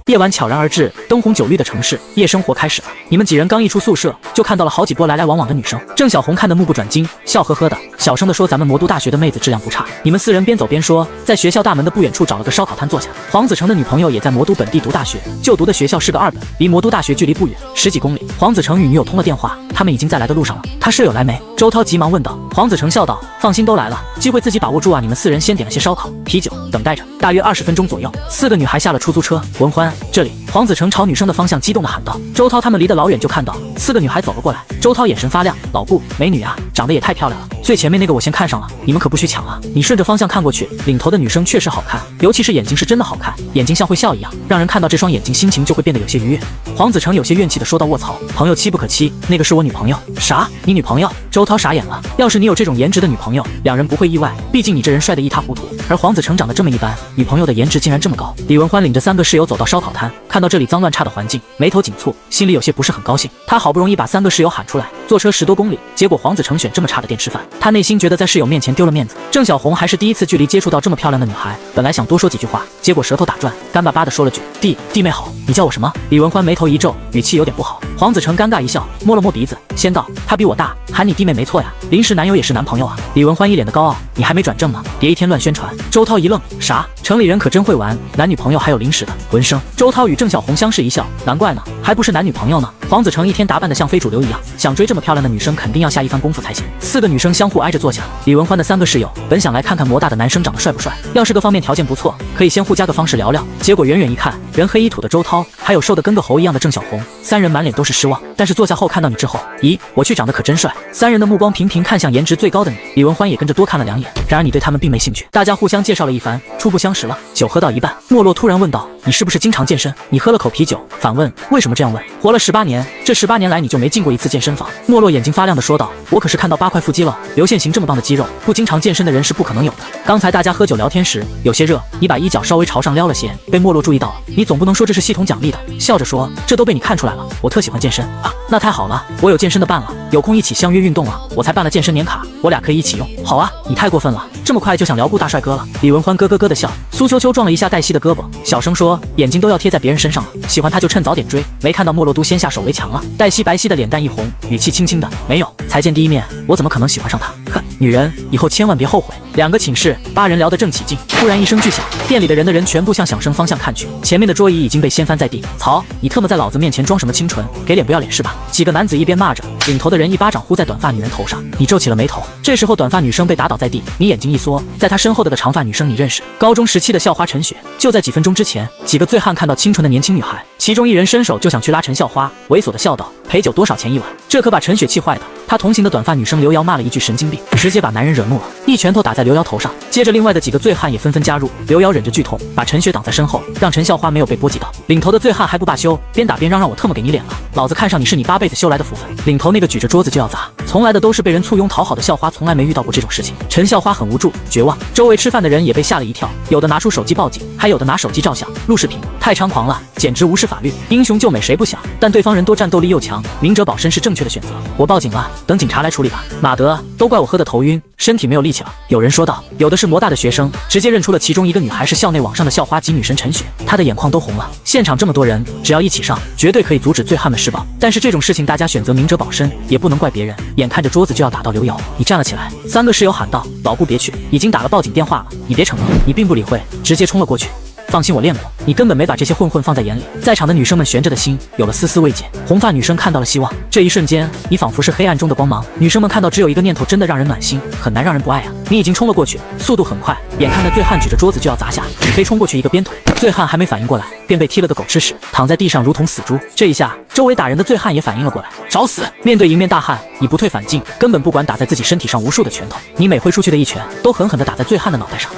夜晚悄然而至，灯红酒绿的城市，夜生活开始了。你们几人刚一出宿舍，就看到了好几波来来往往的女生。郑小红看得目不转睛，笑呵呵的，小声的说：“咱们魔都大学的妹子质量不差。”你们四人边走边说，在学校大门的不远处找了个烧烤摊坐下。黄子成的女朋友也在魔都本地读大学，就读的学校是个2本，离魔都大学距离不远，10几公里。黄子成与女友通了电话，他们已经在来的路上了。他舍友来没？周涛急忙问道。黄子成笑道：“放心，都来了，机会自己把握住啊！”你们四人先点了些烧烤、啤酒，等待着。大约20分钟左右，4个女孩下了出租车。文欢，这里。黄子成朝女生的方向激动地喊道。周涛他们离得老远就看到4个女孩走了过来。周涛眼神发亮：“老顾，美女啊，长得也太漂亮了。最前面那个我先看上了，你们可不许抢啊！”你顺着方向看过去，领头的女生确实好看，尤其是眼睛是真的好看，眼睛像会笑一样，让人看到这双眼睛心情就会变得有些愉悦。黄子成有些怨气地说道：“卧槽，朋友妻不可欺，那个是我女朋友。”啥？你女朋友？周涛傻眼了。要是你有这种颜值的女朋友，两人不会意外，毕竟你这人帅得一塌糊涂。而黄子成长得这么一般，女朋友的颜值竟然这么高。李文欢领着3个室友走到烧烤摊，看到这里脏乱差的环境，眉头紧蹙，心里有些不是很高兴。他好不容易把3个室友喊出来，坐车10多公里，结果黄子成选这么差的店吃饭，他内心觉得在室友面前丢了面子。郑小红还是第一次距离接触到这么漂亮的女孩，本来想多说几句话，结果舌头打转，干巴巴地说了句：“弟妹好，你叫我什么？”李文欢眉头一皱，语气有点不好。黄子成尴尬一笑，摸了摸鼻子，先道：“他比我大，喊你弟妹没错呀，临时男友也是男朋友啊。”李文欢一脸的高傲：“你还没转正呢，别一天乱宣传。”周涛一愣：“啥？城里人可真会玩，男女朋友还有临时的。”闻声，周涛与郑小红相视一笑：“难怪呢，还不是男女朋友呢。”黄子成一天打扮得像非主流一样，想追这么漂亮的女生，肯定要下一番功夫才行。4个女生相互挨着坐下，李文欢的3个室友本想来看看魔大的男生长得帅不帅，要是各方面条件不错，可以先互加个方式聊聊。结果远远一看，人黑衣土的周涛，还有瘦得跟个猴一样的郑小红，3人满脸都是失望。但是坐下后看到你之后，咦，我去长得可真帅。3人的目光频频看向颜值最高的你，李文欢也跟着多看了2眼。然而你对他们并没兴趣，大家互相介绍了一番，初步相识了。酒喝到一半，莫洛突然问道：“你是不是经常健身？”你喝了口啤酒，反问：“为什么这样问？”活了18年，这18年来你就没进过一次健身房？莫洛眼睛发亮地说道：“我可是看到8块腹肌了，流线型这么棒的肌肉，不经常健身的人是不可能有的。”刚才大家喝酒聊天时有些热，你把衣角稍微朝上撩了些，被莫洛注意到了。你总不能说这是系统奖励的，笑着说：“这都被你看出来了，我特喜欢健身啊。”那太好了，我有健身的伴了，有空一起相约运动啊，我才办了健身年卡，我俩可以一起用。好啊，你太过分了，这么快就想聊顾大帅哥了。李文欢咯咯咯的笑，苏秋秋撞了一下黛西的胳膊，小声说：“眼睛都要贴在别人身上了，喜欢他就趁早点追。”没看到莫洛都先下手为强了。黛西白皙的脸蛋一红，语气轻轻的：“没有，才见第一面，我怎么可能喜欢上他？哼，女人以后千万别后悔。”2个寝室8人聊得正起劲，突然一声巨响，店里的人全部向响声方向看去，前面的桌椅已经被掀翻在地。曹，你特么在老子面前装什么清纯，给脸不要脸是吧？几个男子一边骂着，领头的人一巴掌呼在短发女人头上，你皱起了眉头。这时候短发女生被打倒在地，你眼睛一缩，在她身后的个长发女生你认识，高中时期的校花陈雪。就在几分钟之前，几个醉汉看到清纯的年轻女孩，其中一人伸手就想去拉陈校花，猥琐的笑道：“陪酒多少钱一碗？”这可把陈雪气坏的，她同行的短发女生刘瑶骂了一句神经病，直接把男人惹怒了，一拳头打在刘瑶头上。接着另外的几个醉汉也纷纷加入，刘瑶忍着剧痛把陈雪挡在身后，让陈校花没有被波及到。领头的醉汉还不罢休，边打边嚷嚷：“我特么给你脸了，老子看上你是你8辈子修来的福分。”领头那个举着桌子就要砸，从来的都是被人簇拥讨好的校花，从来没遇到过这种事情。陈校花很无助绝望，周围吃饭的人也被吓了一跳，有的拿出手机报警，还有的拿手机照相录视频，太猖狂了，简直无视法律。英雄救美谁不想，但对方人多战斗力又强，明哲保身是正确的选择。我报警了，等警察来处理吧。马德，都怪我喝得头晕，身体没有力气了。有人说道。有的是魔大的学生，直接认出了其中一个女孩是校内网上的校花级女神陈雪，她的眼眶都红了。现场这么多人，只要一起上，绝对可以阻止醉汉们施暴。但是这种事情大家选择明哲保身，也不能怪别人。眼看着桌子就要打到刘瑶，你站了起来。3个室友喊道：“老顾别去，已经打了报警电话了，你别逞能。”你并不理会，直接冲了过去。放心，我练过，你根本没把这些混混放在眼里。在场的女生们悬着的心有了丝丝慰藉。红发女生看到了希望，这一瞬间，你仿佛是黑暗中的光芒。女生们看到只有一个念头，真的让人暖心，很难让人不爱啊！你已经冲了过去，速度很快，眼看着醉汉举着桌子就要砸下，你飞冲过去一个鞭腿，醉汉还没反应过来，便被踢了个狗吃屎，躺在地上如同死猪。这一下，周围打人的醉汉也反应了过来，找死！面对迎面大汉，你不退反进，根本不管打在自己身体上无数的拳头，你每挥出去的一拳，都狠狠地打在醉汉的脑袋上。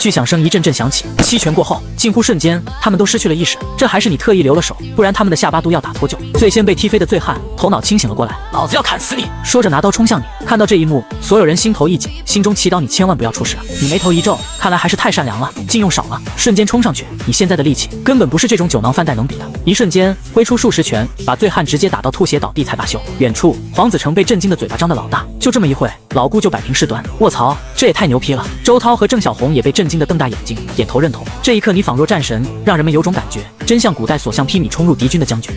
巨响声一阵阵响起，七拳过后，近乎瞬间，他们都失去了意识。这还是你特意留了手，不然他们的下巴都要打脱臼。最先被踢飞的醉汉头脑清醒了过来，老子要砍死你！说着拿刀冲向你。看到这一幕，所有人心头一紧，心中祈祷你千万不要出事。你眉头一皱，看来还是太善良了，劲用少了。瞬间冲上去，你现在的力气根本不是这种酒囊饭袋能比的。一瞬间挥出数十拳，把醉汉直接打到吐血倒地才罢休。远处，黄子成被震惊的嘴巴张得老大，就这么一会，老顾就摆平事端。卧槽，这也太牛批了！周涛和郑小红也被震惊的瞪大眼睛，点头认同。这一刻，你仿若战神，让人们有种感觉，真像古代所向披靡冲入敌军的将军。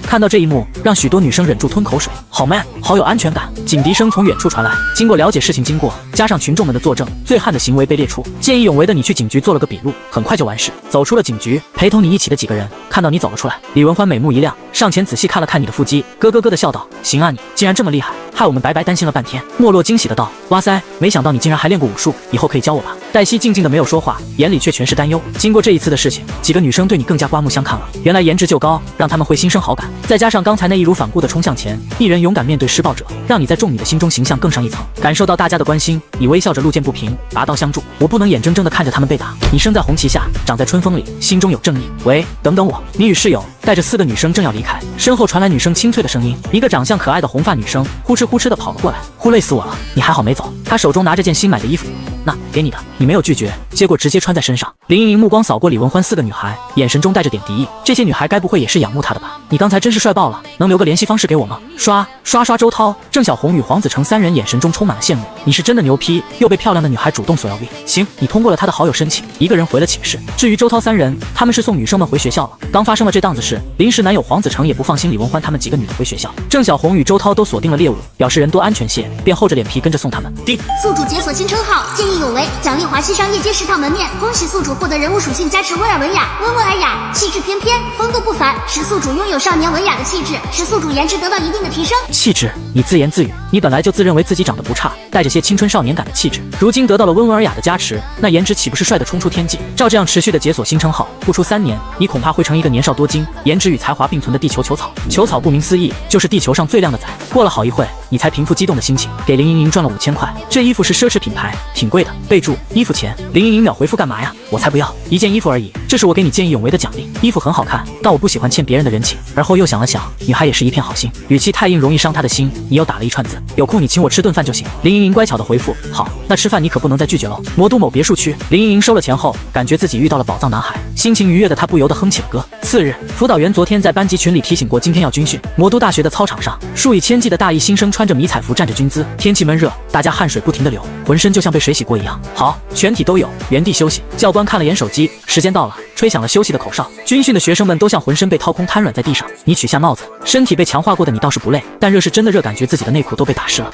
看到这一幕，让许多女生忍住吞口水，好 man， 好有安全感。警笛声从远处传来，经过了解事情经过，加上群众们的作证，醉汉的行为被列出。见义勇为的你去警局做了个笔录，很快就完事。走出了警局，陪同你一起的几个人看到你走了出来，李文欢美目一亮，上前仔细看了看你的腹肌，咯咯咯的笑道：“行啊，你竟然这么厉害，害我们白白担心了半天。”莫洛惊喜的道：“哇塞，没想到你竟然还练过武术，以后可以教我吧？”黛西静静的没有说话，眼里却全是担忧。经过这一次的事情，几个女生对你更加刮目相看了。原来颜值就高，让他们会心生好感，再加上刚才那义无反顾的冲向前，一人勇敢面对施暴者，让你在众女的心中形象更上一层。感受到大家的关心，你微笑着路见不平，拔刀相助。我不能眼睁睁的看着他们被打。你生在红旗下，长在春风里，心中有正义。喂，等等我！你与室友带着4个女生正要离开，身后传来女生清脆的声音，一个长相可爱的红发女生呼哧呼哧的跑了过来，呼累死我了！你还好没走？她手中拿着件新买的衣服，那给你的。你没有拒绝，接过直接穿在身上。林莹莹目光扫过李文欢4个女孩，眼神中带着点敌意。这些女孩该不会也是仰慕她的吧？你刚才真是帅爆了，能留个联系方式给我吗？刷刷刷！周涛、郑小红与黄子成3人眼神中充满了羡慕。你是真的牛批，又被漂亮的女孩主动索要 V。行，你通过了他的好友申请，一个人回了寝室。至于周涛3人，他们是送女生们回学校了。刚发生了这档子事，临时男友黄子成也不放心李文欢他们几个女的回学校。郑小红与周涛都锁定了猎物，表示人多安全些，便厚着脸皮跟着送他们。宿主解锁新称号，见义勇为，奖励华西商业街10套门面。恭喜宿主获得人物属性加持，温尔文雅，温文尔雅，气质翩翩，风度不凡，使宿主拥有少年文雅的气质，使宿主颜值得到一定的提升。气质？你自言自语，你本来就自认为自己长得不差，带着些青春少年感的气质，如今得到了温文尔雅的加持，那颜值岂不是帅得冲出天际？照这样持续的解锁新称号，不出3年，你恐怕会成一个年少多金、颜值与才华并存的地球球草。球草顾名思义，就是地球上最靓的仔。过了好一会，你才平复激动的心情，给林莹莹赚了5000块。这衣服是奢侈品牌，挺贵的。备注：衣服钱。林莹莹秒回复：干嘛呀？我才不要，一件衣服而已，这是我给你见义勇为的奖励。衣服很好看，但我不喜欢欠别人的人情。而后又想了想，女孩也是一片好心，语气太硬容易伤她的心。你又打了一串字：有空你请我吃顿饭就行。林莹莹乖巧的回复：好，那吃饭你可不能再拒绝喽。魔都某别墅区，林莹莹收了钱后，感觉自己遇到了宝藏男孩，心情愉悦的她不由得哼起了歌。次日，辅导员昨天在班级群里提醒过，今天要军训。魔都大学的操场上，数以千计的大一新生穿着迷彩服站着军姿，天气闷热，大家汗水不停的流，浑身就像被水洗过一样。好，全体都有，原地休息。教官看了眼手机，时间到了，吹响了休息的口哨。军训的学生们都像浑身被掏空，瘫软在地上。你取下帽子，身体被强化过的你倒是不累，但热是真的热，感觉自己的内裤都被打湿了。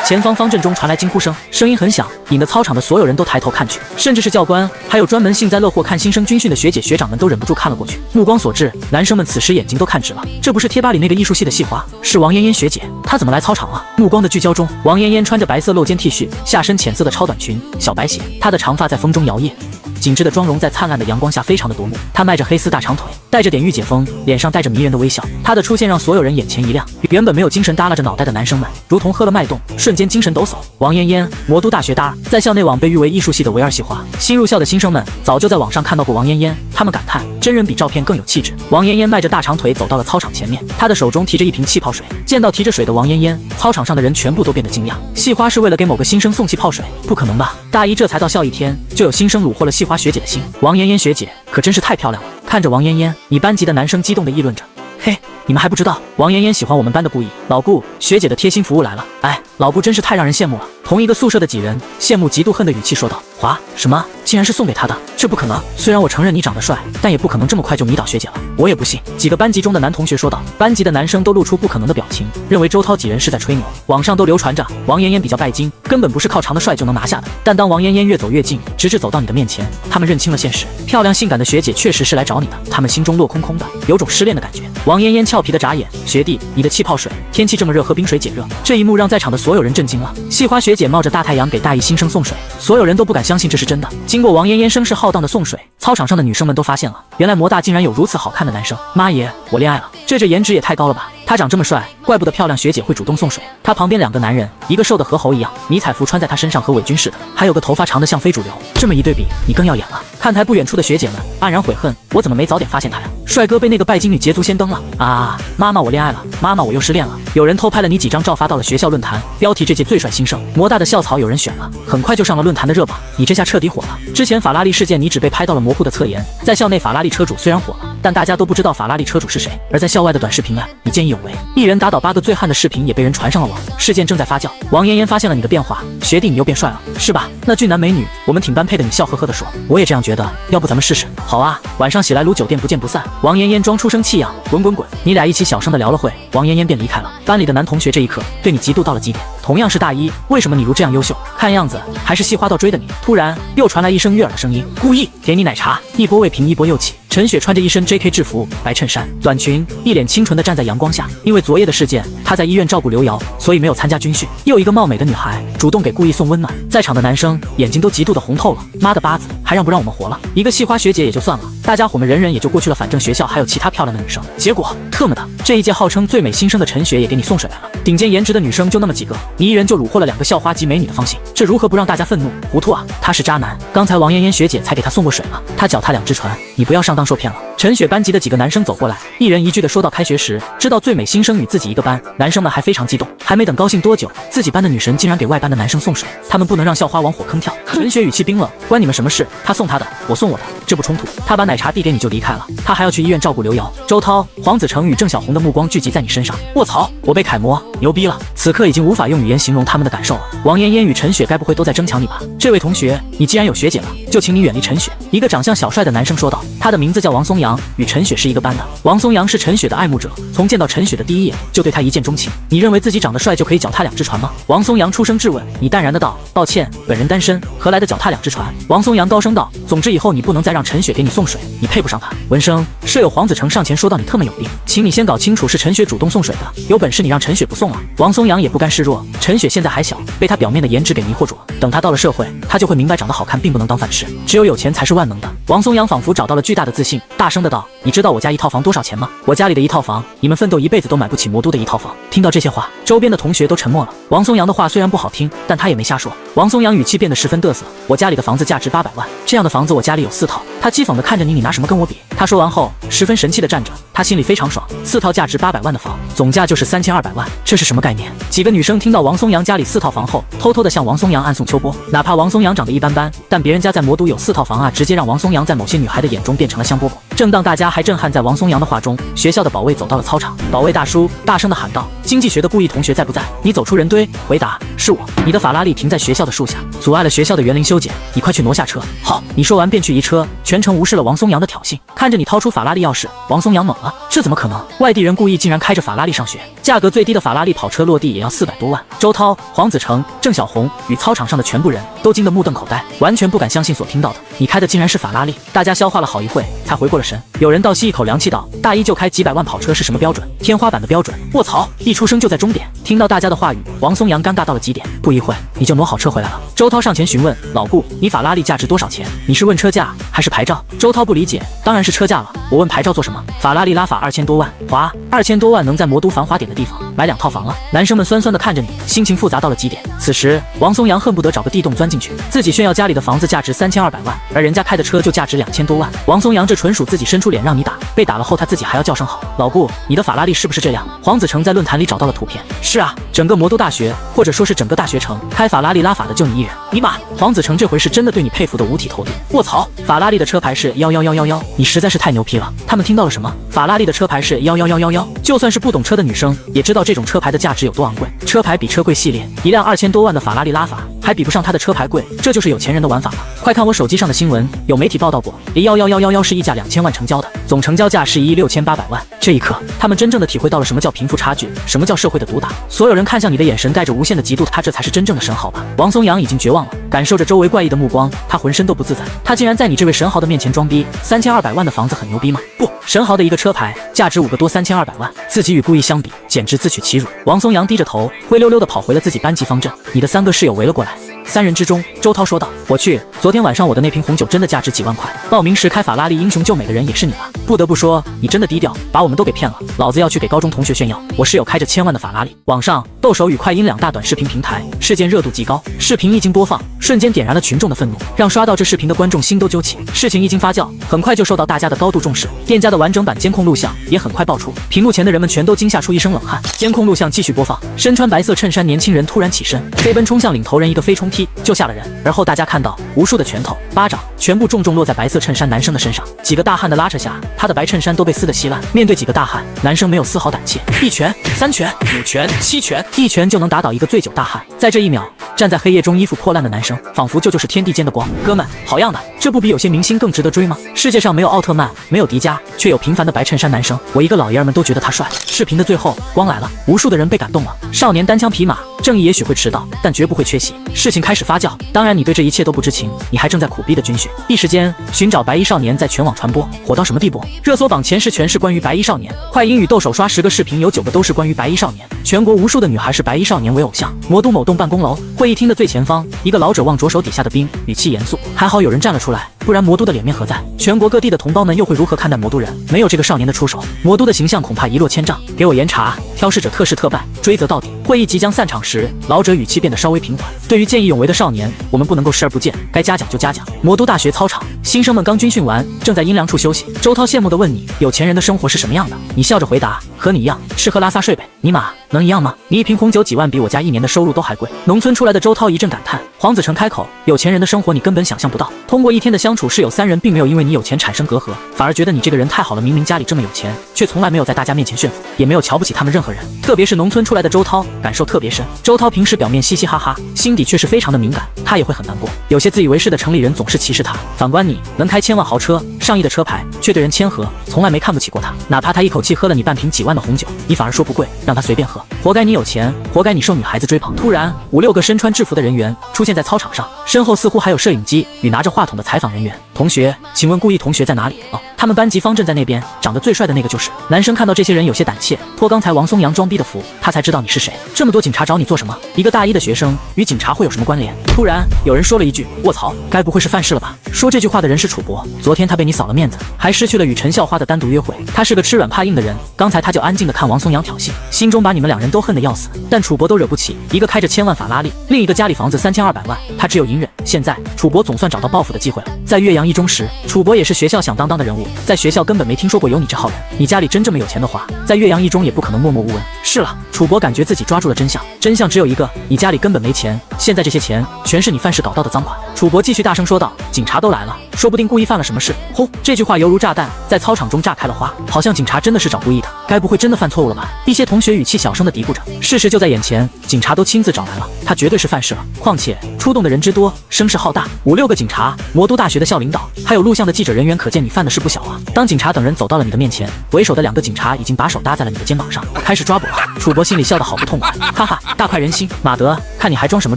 前方方阵中传来惊呼声，声音很响，引得操场的所有人都抬头看去，甚至是教官，还有专门幸灾乐祸看新生军训的学姐学长们都忍不住看了过去。目光所至，男生们此时眼睛都看直了，这不是贴吧里那个艺术系的系花，是王嫣嫣学姐，她怎么来操场了？目光的聚焦中，王嫣嫣穿着白色露肩 T 恤，下身浅色的超短裙，小白鞋，她的长发在风中摇曳，紧致的妆容在灿烂的阳光下非常的夺目。她迈着黑丝大长腿，带着点御姐风，脸上带着迷人的微笑。她的出现让所有人眼前一亮，原本没有精神耷拉着脑袋的男生们，如同喝了脉动，瞬间精神抖擞。王嫣嫣，魔都大学大2，在校内网被誉为艺术系的唯二系花。新入校的新生们早就在网上看到过王嫣嫣，他们感叹真人比照片更有气质。王嫣嫣迈着大长腿走到了操场前面，她的手中提着一瓶气泡水。见到提着水的王嫣嫣，操场上的人全部都变得惊讶。系花是为了给某个新生送气泡水？不可能吧！大一这才到校1天，就有新生虏获了系花学姐的心。王嫣嫣学姐可真是太漂亮了。看着王嫣嫣，你班级的男生激动地议论着。嘿，你们还不知道，王嫣嫣喜欢我们班的顾意。老顾，学姐的贴心服务来了。哎，老顾真是太让人羡慕了。同一个宿舍的几人羡慕嫉妒恨的语气说道。华，什么？竟然是送给他的？这不可能！虽然我承认你长得帅，但也不可能这么快就迷倒学姐了。我也不信。几个班级中的男同学说道。班级的男生都露出不可能的表情，认为周涛几人是在吹牛。网上都流传着王嫣嫣比较拜金，根本不是靠长得帅就能拿下的。但当王嫣嫣越走越近，直至走到你的面前，他们认清了现实，漂亮性感的学姐确实是来找你的。他们心中落空空的，有种失恋的感觉。王嫣嫣俏皮的眨眼，学弟，你的气泡水，天气这么热，喝冰水解热。这一幕让在场的所有人震惊了。系花学姐冒着大太阳给大一新生送水，所有人都不敢相信这是真的。经过王嫣嫣声势浩荡的送水，操场上的女生们都发现了，原来魔大竟然有如此好看的男生。妈耶，我恋爱了！这颜值也太高了吧！他长这么帅，怪不得漂亮学姐会主动送水。她旁边2个男人，一个瘦得和猴一样，迷彩服穿在她身上和伪军似的，还有个头发长得像非主流。这么一对比，你更耀眼了。看台不远处的学姐们黯然悔恨，我怎么没早点发现他呀？帅哥被那个拜金女捷足先登了啊！妈妈我恋爱了，妈妈我又失恋了。有人偷拍了你几张照发到了学校论坛，标题这届最帅新生，魔大的校草有人选了，很快就上了论坛的热榜。你这下彻底火了。之前法拉利事件你只被拍到了模糊的侧颜，在校内法拉利车主虽然火了，但大家都不知道法拉利车主是谁。而在校外的短视频啊，你见义勇为，一人打倒8个醉汉的视频也被人传上了网，事件正在发酵。王妍妍发现了你的变化，学弟你又变帅了，是吧？那俊男美女，我们挺般配的。你笑呵呵地说，我也这样觉得，要不咱们试试？好啊，晚上喜来庐酒店不见不散。王妍妍装出生气样，滚滚滚！你俩一起小声的聊了会，王妍妍便离开了。班里的男同学这一刻对你嫉妒到了极点。同样是大一，为什么你如这样优秀？看样子还是系花道追的你。突然又传来一声悦耳的声音，故意给你奶茶。一波未平一波又起。陈雪穿着一身 JK 制服，白衬衫、短裙，一脸清纯的站在阳光下。因为昨夜的事件，她在医院照顾刘瑶，所以没有参加军训。又一个貌美的女孩主动给顾意送温暖，在场的男生眼睛都嫉妒的红透了。妈的巴子，还让不让我们活了？一个系花学姐也就算了，大家伙们人人也就过去了，反正学校还有其他漂亮的女生。结果特么的，这一届号称最美新生的陈雪也给你送水来了。顶尖颜值的女生就那么几个，你一人就虏获了2个校花级美女的芳心，这如何不让大家愤怒？糊涂啊！他是渣男，刚才王妍妍学姐才给他送过水了，他脚踏2只船，你不要上当受骗了。陈雪班级的几个男生走过来，一人一句的说到开学时知道最美新生与自己一个班，男生们还非常激动，还没等高兴多久，自己班的女神竟然给外班的男生送水，他们不能让校花往火坑跳。陈雪语气冰冷，关你们什么事？他送他的，我送我的，这不冲突。他把奶茶递给你就离开了，他还要去医院照顾刘瑶。周涛、黄子成与郑小红的目光聚集在你身上，卧槽，我被楷模，牛逼了！此刻已经无法用语言形容他们的感受了。王妍妍与陈雪该不会都在争抢你吧？这位同学，你既然有学姐了，就请你远离陈雪。一个长相小帅的男生说道，他的名字叫王松阳，与陈雪是一个班的。王松阳是陈雪的爱慕者，从见到陈雪的第一眼就对她一见钟情。你认为自己长得帅就可以脚踏2只船吗？王松阳出声质问。你淡然的道，抱歉，本人单身，何来的脚踏2只船？王松阳高声道，总之以后你不能再让陈雪给你送水，你配不上她。闻声，舍友黄子成上前说道，你特么有病，请你先搞清楚是陈雪主动送水的，有本事你让陈雪不送啊！王松阳也不甘示弱，陈雪现在还小，被她表面的颜值给迷惑住了，等她到了社会，她就会明白长得好看并不能当饭吃，只有有钱才是万能的。王松阳仿佛找到了巨大的自信，大声的道，你知道我家1套房多少钱吗？我家里的1套房，你们奋斗一辈子都买不起魔都的1套房。听到这些话，周边的同学都沉默了。王松阳的话虽然不好听，但他也没瞎说。王松阳语气变得十分嘚瑟，我家里的房子价值800万，这样的房子我家里有4套。他讥讽的看着你，你拿什么跟我比？他说完后十分神气的站着，他心里非常爽，4套价值800万的房，总价就是3200万，这是什么概念？几个女生听到王松阳家里4套房后，偷偷的向王松阳暗送秋波。哪怕王松阳长得一般般，但别人家在魔都有4套房啊，直接让王松阳在某些女孩的眼中变成了香饽饽。正当大家还震撼在王松阳的话中，学校的保卫走到了操场，保卫大叔大声的喊道，经济学的顾意同学在不在？你走出人堆，回答，是我。你的法拉利停在学校的树下，阻碍了学校的园林修剪，你快去挪下车。好，你说完便去移车，全程无视了王松阳的挑衅。看着你掏出法拉利钥匙，王松阳懵了，这怎么可能？外地人故意竟然开着法拉利上学，价格最低的法拉利跑车落地也要400多万。周涛、黄子成、郑小红与操场上的全部人都惊得目瞪口呆，完全不敢相信所听到的，你开的竟然是法拉利。大家消化了好一会才回过了神，有人倒吸一口凉气道，大一就开几百万跑车是什么标准？天花板的标准。卧槽，一出生就在终点。听到大家的话语，王松阳尴尬到了极点，不一会你就挪好车回来了。周涛上前询问，老顾，你法拉利价值多少钱？你是问车价还是牌照？周涛不理解，当然是车价了，我问牌照做什么？法拉利拉法2000多万，划2000多万能在魔都繁华点的地方买2套房了。男生们酸酸的看着你，心情复杂到了极点。此时王松阳恨不得找个地洞钻进去，自己炫耀家里的房子价值3200万，而人家开的车就价值2000多万。王松阳这纯属自己伸出脸让你打，被打了后他自己还要叫声好。老顾，你的法拉利是不是这辆？黄子成在论坛里找到了图片，是啊，整个魔都大学或者说是整个大学城开法拉利拉法的就你一人。尼玛，黄子成这回是真的对你佩服的五体投地。卧槽，法拉利的车牌是11111，你实在是太牛批了。他们听到了什么？法拉利的车牌是11111，就算是不懂车的女生也知道这种车牌的价值有多昂贵。车牌比车贵系列，一辆2000多万的法拉利拉法还比不上它的车牌贵，这就是有钱人的玩法了。快看我手机上的新闻，有媒体报道过，离11111是溢价2000万成交的，总成交价是1亿6800万。这一刻，他们真正的体会到了什么叫贫富差距，什么叫社会的毒打。所有人看向你的眼神带着无限的嫉妒，他这才是真正的神豪吧。王松阳已经绝望了，感受着周围怪异的目光，他浑身都不自在。他竟然在你这位神豪的面前装逼，3200万的房子很牛逼吗？不，神豪的一个车牌价值5个多3200万，自己与故意相比，简直自取其辱。王松阳低着头，灰溜溜地跑回了自己班级方阵。你的3个室友围了过来。3人之中，周涛说道：“我去，昨天晚上我的那瓶红酒真的价值几万块。报名时开法拉利英雄救美的人也是你吧？”不得不说，你真的低调，把我们都给骗了。老子要去给高中同学炫耀，我室友开着1000万的法拉利。网上斗手与快音2大短视频平台事件热度极高，视频一经播放，瞬间点燃了群众的愤怒，让刷到这视频的观众心都揪起。事情一经发酵，很快就受到大家的高度重视，店家的完整版监控录像也很快爆出，屏幕前的人们全都惊吓出一身冷汗。监控录像继续播放，身穿白色衬衫年轻人突然起身，飞奔冲向领头人，一个飞冲踢救下了人。而后大家看到无数的拳头、巴掌全部重重落在白色衬衫男生的身上，几个大汉的拉扯下，他的白衬衫都被撕得稀烂。面对几个大汉，男生没有丝毫胆怯，1拳、3拳、5拳、7拳，1拳就能打倒一个醉酒大汉。在这一秒，站在黑夜中衣服破烂的男生，仿佛就是天地间的光。哥们，好样的！这不比有些明星更值得追吗？世界上没有奥特曼，没有迪迦，却有平凡的白衬衫男生，我一个老爷儿们都觉得他帅。视频的最后，光来了，无数的人被感动了。少年单枪匹马，正义也许会迟到，但绝不会缺席。事情开始发酵，当然你对这一切都不知情，你还正在苦逼的军训。一时间，寻找白衣少年在全网传播，火到什么地步？热搜榜前10全是关于白衣少年，快音与斗手刷10个视频，有9个都是关于白衣少年。全国无数的女孩视白衣少年为偶像。魔都某栋办公楼会议厅的最前方，一个老者望着手底下的兵，语气严肃。还好有人站了出来，不然魔都的脸面何在？全国各地的同胞们又会如何看待魔都人？没有这个少年的出手，魔都的形象恐怕一落千丈。给我严查，挑事者特事特办，追责到底。会议即将散场时，老者语气变得稍微平缓。对于见义勇为的少年，我们不能够视而不见，该嘉奖就嘉奖。魔都大学操场，新生们刚军训完，正在阴凉处休息。周涛羡慕地问你，有钱人的生活是什么样的？你笑着回答，和你一样，吃喝拉撒睡呗。尼玛，能一样吗？你一瓶红酒几万，比我家1年的收入都还贵。农村出来的周涛一阵感叹。黄子成开口，有钱人的生活你根本想象不到。通过1天的相处，室友3人并没有因为你有钱产生隔阂，反而觉得你这个人太好了。明明家里这么有钱，却从来没有在大家面前炫富，也没有瞧不起他们任何人。特别是农村出来的周涛，感受特别深。周涛平时表面嘻嘻哈哈，心底却是非常的敏感，他也会很难过。有些自以为是的城里人总是歧视他，反观你，能开1000万豪车、上亿的车牌，却对人谦和，从来没看不起过他。哪怕他一口气喝了你半瓶几万的红酒，你反而说不贵，让他随便喝。活该你有钱，活该你受女孩子追捧。突然，5、6个身穿制服的人员出现在操场上，身后似乎还有摄影机与拿着话筒的采访人员。同学，请问顾毅同学在哪里？哦，他们班级方阵在那边，长得最帅的那个就是。男生看到这些人有些胆怯，托刚才王松阳装逼的福，他才知道你是谁。这么多警察找你做什么？一个大1的学生与警察会有什么关联？突然有人说了一句：“卧槽，该不会是犯事了吧？”说这句话的人是楚博，昨天他被你扫了面子，还失去了与陈校花的单独约会。他是个吃软怕硬的人，刚才他就安静的看王松阳挑衅，心中把你们2人都恨得要死，但楚博都惹不起。一个开着1000万法拉利，另一个家里房子3200万，他只有隐忍。现在楚博总算找到报复的机会了。在岳阳一中时，楚博也是学校响当当的人物，在学校根本没听说过有你这号人。你家里真这么有钱的话，在岳阳一中也不可能默默无闻。是了，楚博感觉自己抓住了真相，真相只有一个，你家里根本没钱，现在这些钱全是你犯事搞到的赃款。楚博继续大声说道，警察都来了，说不定故意犯了什么事。轰，这句话犹如炸弹，在操场中炸开了花，好像警察真的是找故意的，该不会真的犯错误了吧？一些同学语气小声的嘀咕着，事实就在眼前，警察都亲自找来了，他绝对是犯事了。况且出动的人之多，声势浩大，5、6个警察，魔都大学的校领导，还有录像的记者人员，可见你犯的事不小啊。当警察等人走到了你的面前，为首的2个警察已经把手搭在了你的肩膀上，开始抓捕了。楚博心里笑得好不痛快，哈哈，大快人心。马德，看你还装什么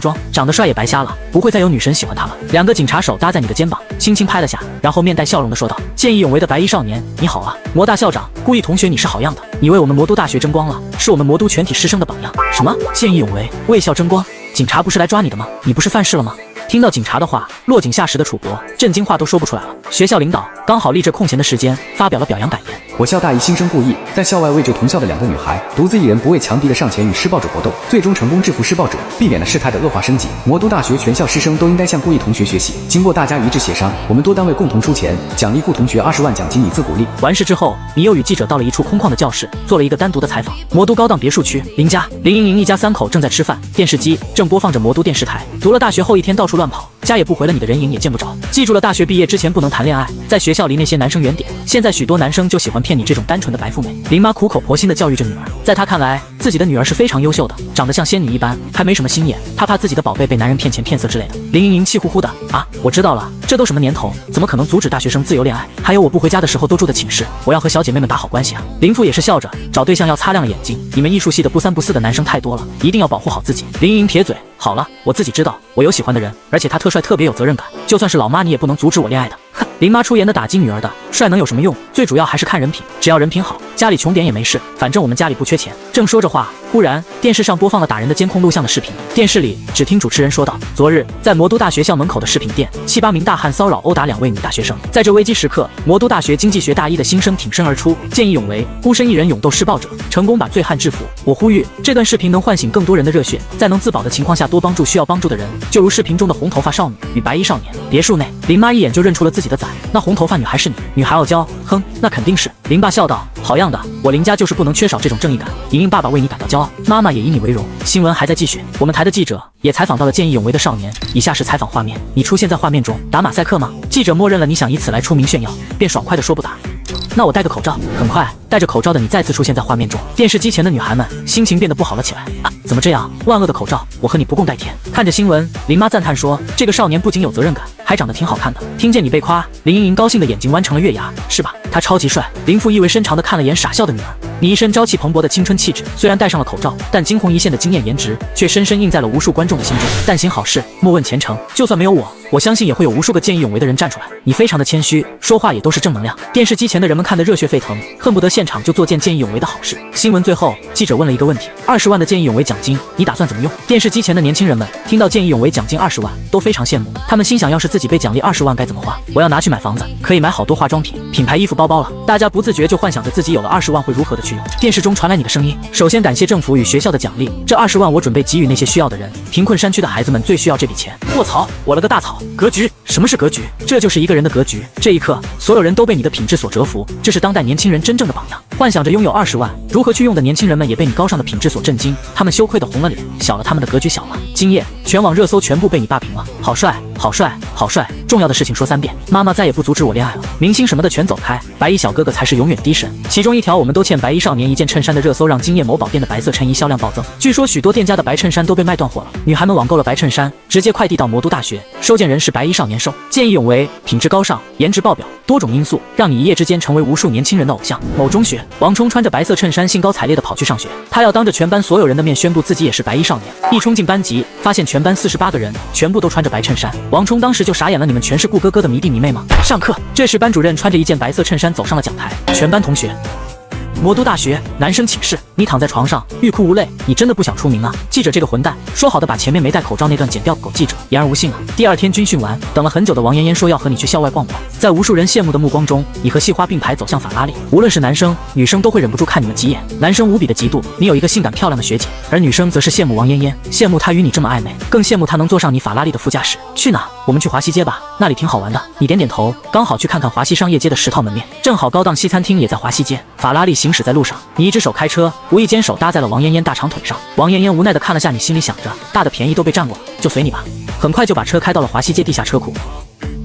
装？长得帅也白瞎了，不会再有女神喜欢他了。2个警察手搭在你的肩膀，轻轻拍了下，然后面带笑容的说道：“见义勇为的白衣少年，你好啊！魔大校长，顾毅同学，你是好样的，你为我们魔都大学争光了，是我们魔都全体师生的榜样。”什么？见义勇为，为校争光？警察不是来抓你的吗？你不是犯事了吗？听到警察的话，落井下石的楚博震惊话都说不出来了。学校领导刚好立着空闲的时间，发表了表扬感言。我校大一新生顾毅在校外为救同校的2个女孩，独自一人不畏强敌的上前与施暴者搏斗，最终成功制服施暴者，避免了事态的恶化升级。魔都大学全校师生都应该向顾毅同学学习。经过大家一致协商，我们多单位共同出钱，奖励顾同学20万奖金以资鼓励。完事之后，你又与记者到了一处空旷的教室，做了一个单独的采访。魔都高档别墅区，林家、林莹莹一家3口正在吃饭，电视机正播放着魔都电视台。读了大学后1天到处乱跑，家也不回了，你的人影也见不着。记住了，大学毕业之前不能谈恋爱，在学校离那些男生远点。现在许多男生就喜欢骗你这种单纯的白富美。林妈苦口婆心地教育着女儿，在她看来，自己的女儿是非常优秀的，长得像仙女一般，还没什么心眼，她怕自己的宝贝被男人骗钱骗色之类的。林莹莹气呼呼的啊，我知道了，这都什么年头，怎么可能阻止大学生自由恋爱？还有我不回家的时候都住的寝室，我要和小姐妹们打好关系啊。林父也是笑着，找对象要擦亮了眼睛，你们艺术系的不三不四的男生太多了，一定要保护好自己。林莹莹撇嘴，好了，我自己知道，我有喜欢的人，而且他特帅特别有责任感，就算是老妈你也不能阻止我恋爱的。哼。林妈出言的打击女儿的，帅能有什么用？最主要还是看人品，只要人品好，家里穷点也没事，反正我们家里不缺钱。正说着话，忽然电视上播放了打人的监控录像的视频。电视里只听主持人说道：昨日在魔都大学校门口的饰品店，7、8名大汉骚扰殴打2位女大学生。在这危机时刻，魔都大学经济学大一的新生挺身而出，见义勇为，孤身一人勇斗施暴者，成功把醉汉制服。我呼吁这段视频能唤醒更多人的热血，在能自保的情况下多帮助需要帮助的人，就如视频中的红头发少女与白衣少年。别墅内，林妈一眼就认出了自己的崽，那红头发女孩是你，女孩傲娇，哼，那肯定是。林爸笑道：好样的，我林家就是不能缺少这种正义感。莹莹爸爸为你感到骄傲，妈妈也以你为荣。新闻还在继续，我们台的记者也采访到了见义勇为的少年。以下是采访画面，你出现在画面中，打马赛克吗？记者默认了你想以此来出名炫耀，便爽快地说不打。那我戴个口罩。很快，戴着口罩的你再次出现在画面中。电视机前的女孩们心情变得不好了起来。啊，怎么这样？万恶的口罩，我和你不共戴天。看着新闻，林妈赞叹说：这个少年不仅有责任感，还长得挺好看的。听见你被夸，林莹莹高兴的眼睛弯成了月牙，是吧？他超级帅。林父意味深长的看了眼傻笑的女儿。你一身朝气蓬勃的青春气质，虽然戴上了口罩，但惊鸿一现的惊艳颜值却深深印在了无数观众的心中。但行好事，莫问前程。就算没有我相信也会有无数个见义勇为的人站出来。你非常的谦虚，说话也都是正能量。电视机前的人们看得热血沸腾，恨不得现场就做件见义勇为的好事。新闻最后，记者问了一个问题：20万的见义勇为奖金，你打算怎么用？电视机前的年轻人们听到见义勇为奖金20万，都非常羡慕。他们心想，要是自己被奖励20万该怎么花？我要拿去买房子，可以买好多化妆品、品牌衣服、包包了。大家不自觉就幻想着自己有了20万会如何的去用。电视中传来你的声音：首先感谢政府与学校的奖励，这20万我准备给予那些需要的人，贫困山区的孩子们最需要这笔钱。卧槽，我了个大草！格局？什么是格局？这就是一个人的格局。这一刻，所有人都被你的品质所折服，这是当代年轻人真正的榜样。幻想着拥有20万，如何去用的年轻人们也被你高尚的品质所震惊，他们羞愧的红了脸，小了他们的格局小了。今夜，全网热搜全部被你霸屏了。好帅，好帅，好帅！重要的事情说3遍。妈妈再也不阻止我恋爱了，明星什么的全走开，白衣小哥哥才是永远第一神。其中一条我们都欠白衣少年一件衬衫的热搜，让今夜某宝店的白色衬衣销量暴增。据说许多店家的白衬衫都被卖断货了，女孩们网购了白衬衫，直接快递到魔都大学，收件人是白衣少年兽。见义勇为，品质高尚，颜值爆表，多种因素让你一夜之间成为无数年轻人的偶像。某中学，王冲穿着白色衬衫，兴高采烈地跑去上学，他要当着全班所有人的面宣布自己也是白衣少年。一冲进班级，发现全班48个人全部都穿着白衬衫，王冲当时就傻眼了，你们全是顾哥哥的迷弟迷妹吗？上课，这时班主任穿着一件白色衬衫走上了讲台，全班同学。魔都大学男生寝室，你躺在床上欲哭无泪，你真的不想出名啊？记者这个混蛋，说好的把前面没戴口罩那段剪掉，狗记者言而无信啊！第2天军训完，等了很久的王妍妍说要和你去校外逛逛，在无数人羡慕的目光中，你和系花并排走向法拉利，无论是男生女生都会忍不住看你们几眼。男生无比的嫉妒你有一个性感漂亮的学姐，而女生则是羡慕王妍妍，羡慕她与你这么暧昧，更羡慕她能坐上你法拉利的副驾驶。去哪？我们去华西街吧，那里挺好玩的。你点点头，刚好去看看华西商业街的10套门面，正好高档西餐厅也在华西街。法拉利行驶在路上，你一只手开车，无意间手搭在了王妍妍大长腿上。王妍妍无奈地看了下你，心里想着大的便宜都被占过了，就随你吧。很快就把车开到了华西街地下车库。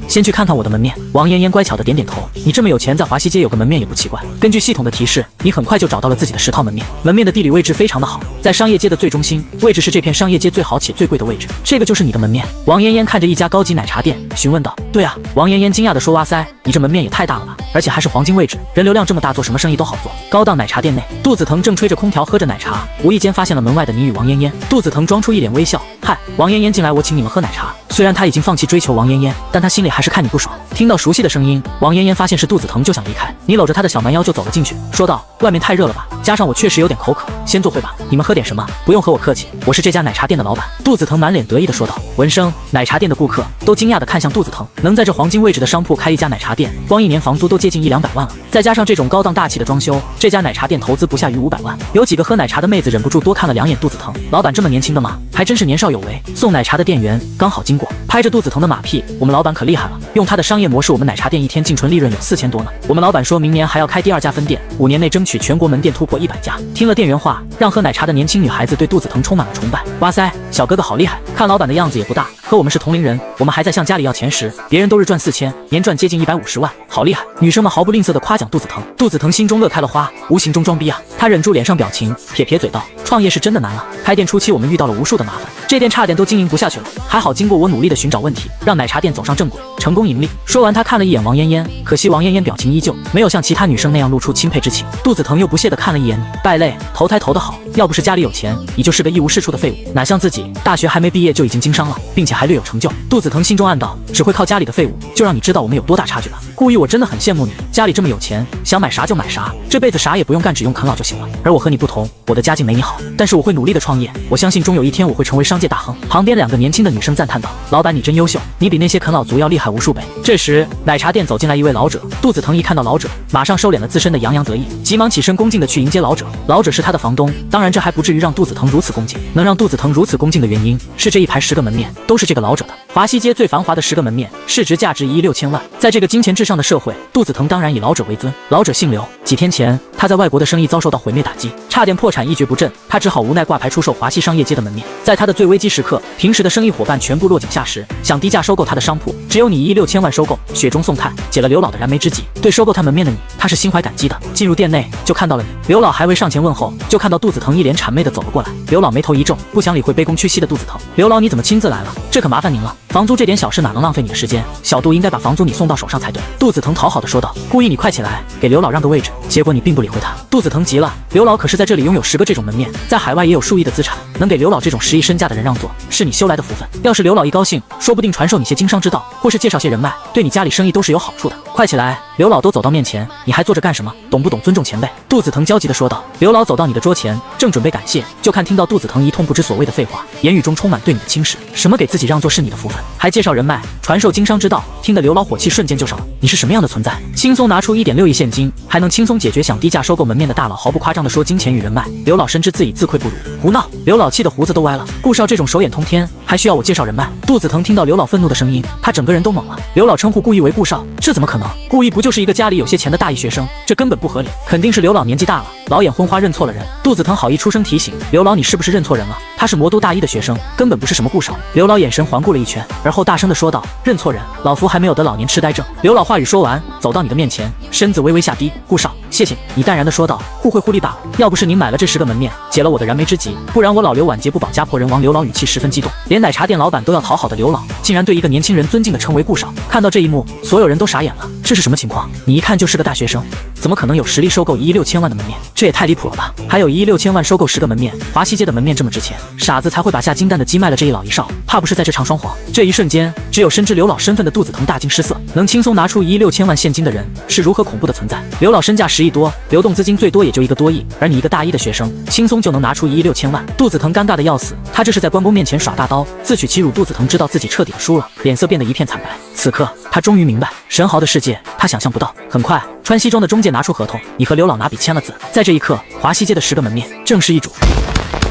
先去看看我的门面。王妍妍乖巧的点点头，你这么有钱，在华西街有个门面也不奇怪。根据系统的提示，你很快就找到了自己的10套门面。门面的地理位置非常的好，在商业街的最中心，位置是这片商业街最好且最贵的位置，这个就是你的门面。王妍妍看着一家高级奶茶店，询问道：对啊。王妍妍惊讶地说：哇塞，你这门面也太大了吧，而且还是黄金位置，人流量这么大，做什么生意都好做。高档奶茶店内，杜子腾正吹着空调喝着奶茶，无意间发现了门外的你与王妍妍。杜子腾装出一脸微笑：嗨，王妍妍进来，我请你们喝奶茶。虽然他已经放弃追求王妍妍，但他心里还是看你不爽。听到熟悉的声音，王妍妍发现是杜子腾，就想离开。你搂着他的小蛮腰就走了进去，说道：外面太热了吧，加上我确实有点口渴，先坐会吧。你们喝点什么？不用和我客气，我是这家奶茶店的老板。杜子腾满脸得意的说道。闻声，奶茶店的顾客都惊讶的看向杜子腾，能在这黄金位置的商铺开一家奶茶店，光1年房租都接近100-200万了，再加上这种高档大气的装修，这家奶茶店投资不下于500万。有几个喝奶茶的妹子忍不住多看了2眼杜子腾，老板这么年轻的吗？还真是年少有为。送奶茶的店员刚好经过，拍着杜子腾的马屁，我们老板可厉害了，用他的商业模式，我们奶茶店一天净纯利润有4000多呢。我们老板说明年还要开第2家分店，5年内争取全国门店突破100家。听了店员话，让喝奶茶的年轻女孩子对杜子腾充满了崇拜。哇塞，小哥哥好厉害，看老板的样子也不大，和我们是同龄人，我们还在向家里要钱时，别人都日赚4000，年赚接近150万，好厉害。女生们毫不吝啬地夸奖杜子腾，杜子腾心中乐开了花，无形中装逼啊。他忍住脸上表情，撇撇嘴道：创业是真的难啊，开店初期我们遇到了无数的麻烦，这店差点都经营不下去了，还好经过我努力的寻找问题，让奶茶店走上正轨，成功盈利。说完，他看了一眼王妍妍，可惜王妍妍表情依旧，没有像其他女生那样露出钦佩之情。杜子腾又不屑地看了一眼你，败类，投胎投得好，要不是家里有钱，你就是个一无是处的废物，哪像自己大学还没毕业就已经经商了，并且还略有成就。杜子腾心中暗道，只会靠家里的废物，就让你知道我们有多大差距了。顾意我真的很羡慕你，家里这么有钱，想买啥就买啥，这辈子啥也不用干，只用啃老就行了。而我和你不同，我的家境没你好，但是我会努力的创业，我相信终有一天我会成为商界大亨。旁边2个年轻的女生赞叹道：“老板你真优秀，你比那些啃老族要厉害无数倍。”这时奶茶店走进来一位老者，杜子腾一看到老者，马上收敛了自身的洋洋得意，急忙起身恭敬的去迎接老者。老者是他的房东，当然这还不至于让杜子腾如此恭敬。能让杜子腾如此恭敬的原因是这一排10个门面都是这个老者的。华西街最繁华的10个门面，市值价值1亿6千万。在这个金钱至上的社会，杜子腾当然以老者为尊。老者姓刘，几天前他在外国的生意遭受到毁灭打击，差点破产一蹶不振，他只好无奈挂牌出售华西商业街的门面。在他的最危机时刻，平时的生意伙伴全部落井下石，想低价收购他的商铺，只有你1亿6千万收购，雪中送炭，解了刘老的燃眉之急。对收购他门面的你，他是心怀感激的。进入店内就看到了你，刘老还未上前问候，就看到杜子腾一脸谄媚的走了过来。刘老眉头一皱，不想理会卑躬屈膝的杜子腾。刘老你怎么亲自来了？这可麻烦您了，房租这点小事哪能浪费你的时间？小杜应该把房租你送到手上才对。杜子腾讨好的说道，故意你快起来，给刘老让个位置。结果你并不理会他。杜子腾急了，刘老可是在这里拥有10个这种门面，在海外也有数亿的资产，能给刘老这种10亿身价的人让座，是你修来的福分。要是刘老一高兴，说不定传授你些经商之道，或是介绍些人脉，对你家里生意都是有好处的。快起来！刘老都走到面前，你还坐着干什么？懂不懂尊重前辈？杜子腾焦急地说道。刘老走到你的桌前，正准备感谢，就看听到杜子腾一通不知所谓的废话，言语中充满对你的轻视。什么给自己让座是你的福分，还介绍人脉，传授经商之道，听得刘老火气瞬间就上了。你是什么样的存在？轻松拿出1.6亿现金，还能轻松解决想低价收购门面的大佬？毫不夸张地说，金钱与人脉，刘老深知自己自愧不如。胡闹！刘老气得胡子都歪了。顾少这种手眼通天，还需要我介绍人脉？杜子腾听到刘老愤怒的声音，他整个人都懵了。刘老称呼顾意为顾少，这怎么可能？顾意不就是一个家里有些钱的大一学生，这根本不合理。肯定是刘老年纪大了，老眼昏花认错了人。杜子腾好意出声提醒刘老，你是不是认错人了？他是魔都大一的学生，根本不是什么顾少。刘老眼神环顾了一圈，而后大声地说道，认错人，老夫还没有得老年痴呆症。刘老话语说完，走到你的面前，身子微微下低，顾少，谢谢你。你淡然地说道，互惠互利罢了。要不是您买了这10个门面，解了我的燃眉之急，不然我老刘晚节不保家破人亡。刘老语气十分激动，连奶茶店老板都要讨好的刘老，竟然对一个年轻人尊敬地称为顾少。看到这一幕，所有人都傻眼了，这是什么情况？你一看就是个大学生，怎么可能有实力收购1亿6千万的门面？这也太离谱了吧！还有1亿6千万收购10个门面，华西街的门面这么值钱，傻子才会把下金蛋的鸡卖了这一老一少，怕不是在这唱双簧？这一瞬间，只有深知刘老身份的杜子腾大惊失色，能轻松拿出1亿6千万现金的人是如何恐怖的存在？刘老身价10亿多，流动资金最多也就1个多亿，而你一个大一的学生，轻松就能拿出1亿6千万。杜子腾尴尬的要死，他这是在关公面前耍大刀，自取其辱。杜子腾知道自己彻底的输了，脸色变得一片惨白。此刻他终于明白，神豪的世界他想象不到。很快，穿西装的中介拿出合同，你和刘老拿笔签了字。在这一刻，华西街的10个门面正式易主。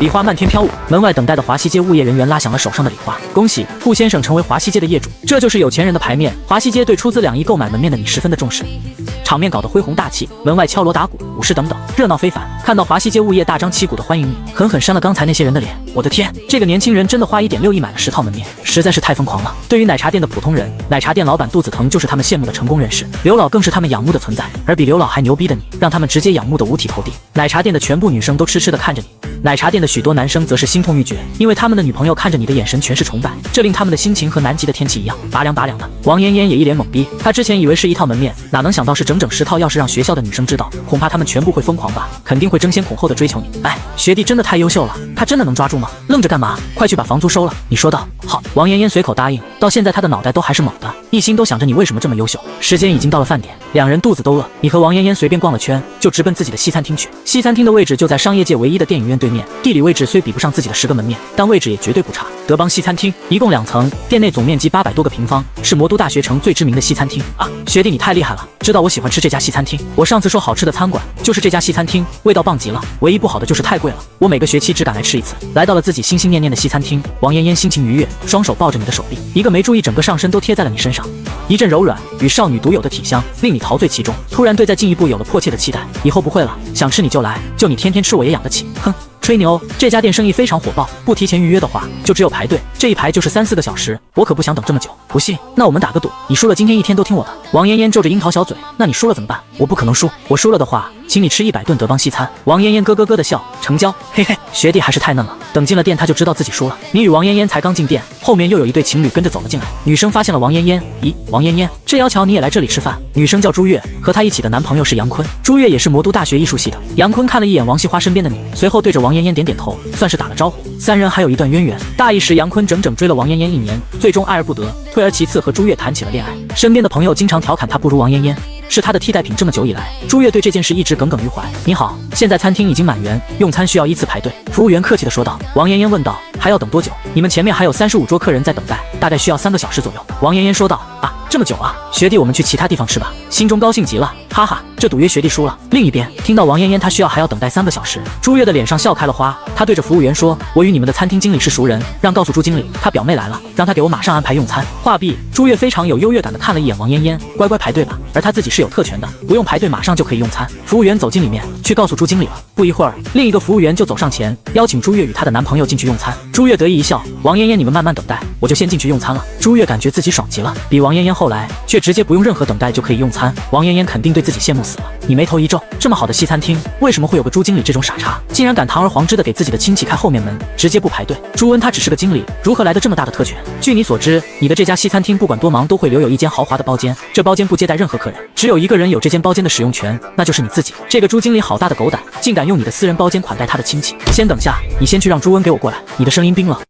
礼花漫天飘舞，门外等待的华西街物业人员拉响了手上的礼花。恭喜顾先生成为华西街的业主，这就是有钱人的牌面。华西街对出资2亿购买门面的你十分的重视，场面搞得恢宏大气，门外敲锣打鼓，舞狮等等，热闹非凡。看到华西街物业大张旗鼓的欢迎你，狠狠扇了刚才那些人的脸。我的天，这个年轻人真的花1.6亿买了10套门面，实在是太疯狂了。对于奶茶店的普通人，奶茶店老板杜子腾就是他们羡慕的成功人士，刘老更是他们仰慕的存在。而比刘老还牛逼的你，让他们直接仰慕的五体投地。奶茶店的全部女生都痴痴地看着你，奶茶店的许多男生则是心痛欲绝，因为他们的女朋友看着你的眼神全是崇拜，这令他们的心情和南极的天气一样拔凉拔凉的。王嫣嫣也一脸懵逼，她之前以为是1套门面，哪能想到是整整10套。要是让学校的女生知道，恐怕她们全部会疯狂吧，肯定会争先恐后的追求你。哎，学弟真的太优秀了，他真的能抓住吗？愣着干嘛？快去把房租收了。你说道。好，王嫣嫣随口答应，到现在她的脑袋都还是懵的，一心都想着你为什么这么优秀。时间已经到了饭点，两人肚子都饿，你和王嫣嫣随便逛了圈，就直奔自己的西餐厅去。西餐厅的位置就在商业界唯一的电影院对面，地理位置虽比不上自己的10个门面，但位置也绝对不差。德邦西餐厅一共2层，店内总面积800多个平方，是魔都大学城最知名的西餐厅啊！学弟你太厉害了，知道我喜欢吃这家西餐厅。我上次说好吃的餐馆就是这家西餐厅，味道棒极了，唯一不好的就是太贵了，我每个学期只敢来吃1次。来到了自己心心念念的西餐厅，王嫣嫣心情愉悦，双手抱着你的手臂，一个没注意，整个上身都贴在了你身上，一阵柔软与少女独有的体香令你陶醉其中，突然对再进一步有了迫切的期待。以后不会了，想吃你就来，就你天天吃我也养得起。哼，吹牛！这家店生意非常火爆，不提前预约的话，就只有排队，这一排就是3-4个小时，我可不想等这么久。不信，那我们打个赌，你输了今天一天都听我的。王嫣嫣皱着樱桃小嘴，那你输了怎么办？我不可能输，我输了的话，请你吃100顿德邦西餐。王嫣嫣咯咯咯的笑，成交。嘿嘿，学弟还是太嫩了。等进了店，他就知道自己输了。你与王嫣嫣才刚进店，后面又有一对情侣跟着走了进来。女生发现了王嫣嫣，咦，王嫣嫣，这要巧你也来这里吃饭？女生叫朱月，和她一起的男朋友是杨坤。朱月也是魔都大学艺术系的。杨坤看了一眼王西花身边的你，随后对着王嫣嫣点点头，算是打了招呼。3人还有一段渊源。大一时，杨坤整整追了王嫣嫣1年，最终爱而不得，退而其次和朱月谈起了恋爱。身边的朋友经常调侃他不如王嫣嫣，是他的替代品。这么久以来，朱越对这件事一直耿耿于怀。你好，现在餐厅已经满员，用餐需要依次排队。服务员客气地说道。王嫣嫣问道，还要等多久？你们前面还有35桌客人在等待，大概需要3个小时左右。王嫣嫣说道。啊，这么久啊，学弟，我们去其他地方吃吧。心中高兴极了，哈哈，这赌约学弟输了。另一边，听到王嫣嫣她需要还要等待3个小时，朱越的脸上笑开了花。他对着服务员说，我与你们的餐厅经理是熟人，让告诉朱经理，他表妹来了，让他给我马上安排用餐。话毕，朱越非常有优越感的看了一眼王嫣嫣，乖乖排队吧，而他自己是有特权的，不用排队马上就可以用餐。服务员走进里面去告诉朱经理了。不一会儿，另一个服务员就走上前邀请朱越与她的男朋友进去用餐。朱越得意一笑，王嫣嫣你们慢慢等待，我就先进去用餐了。朱越感觉自己爽极了，比王嫣嫣后来却直接不用任何等待就可以用餐。王嫣嫣肯定对自己羡慕死了。你眉头一皱，这么好的西餐厅，为什么会有个朱经理这种傻叉，竟然敢堂而皇之的给自己的亲戚开后面门，直接不排队？朱恩他只是个经理，如何来的这么大的特权？据你所知，你的这家西餐厅不管多忙都会留有一间豪华的包间，这包间不接待任何客人，只有一个人有这间包间的使用权，那就是你自己。这个朱经理好大的狗胆，竟敢用你的私人包间款待他的亲戚。先等下，你先去让朱恩给我过来。你的声音冰了。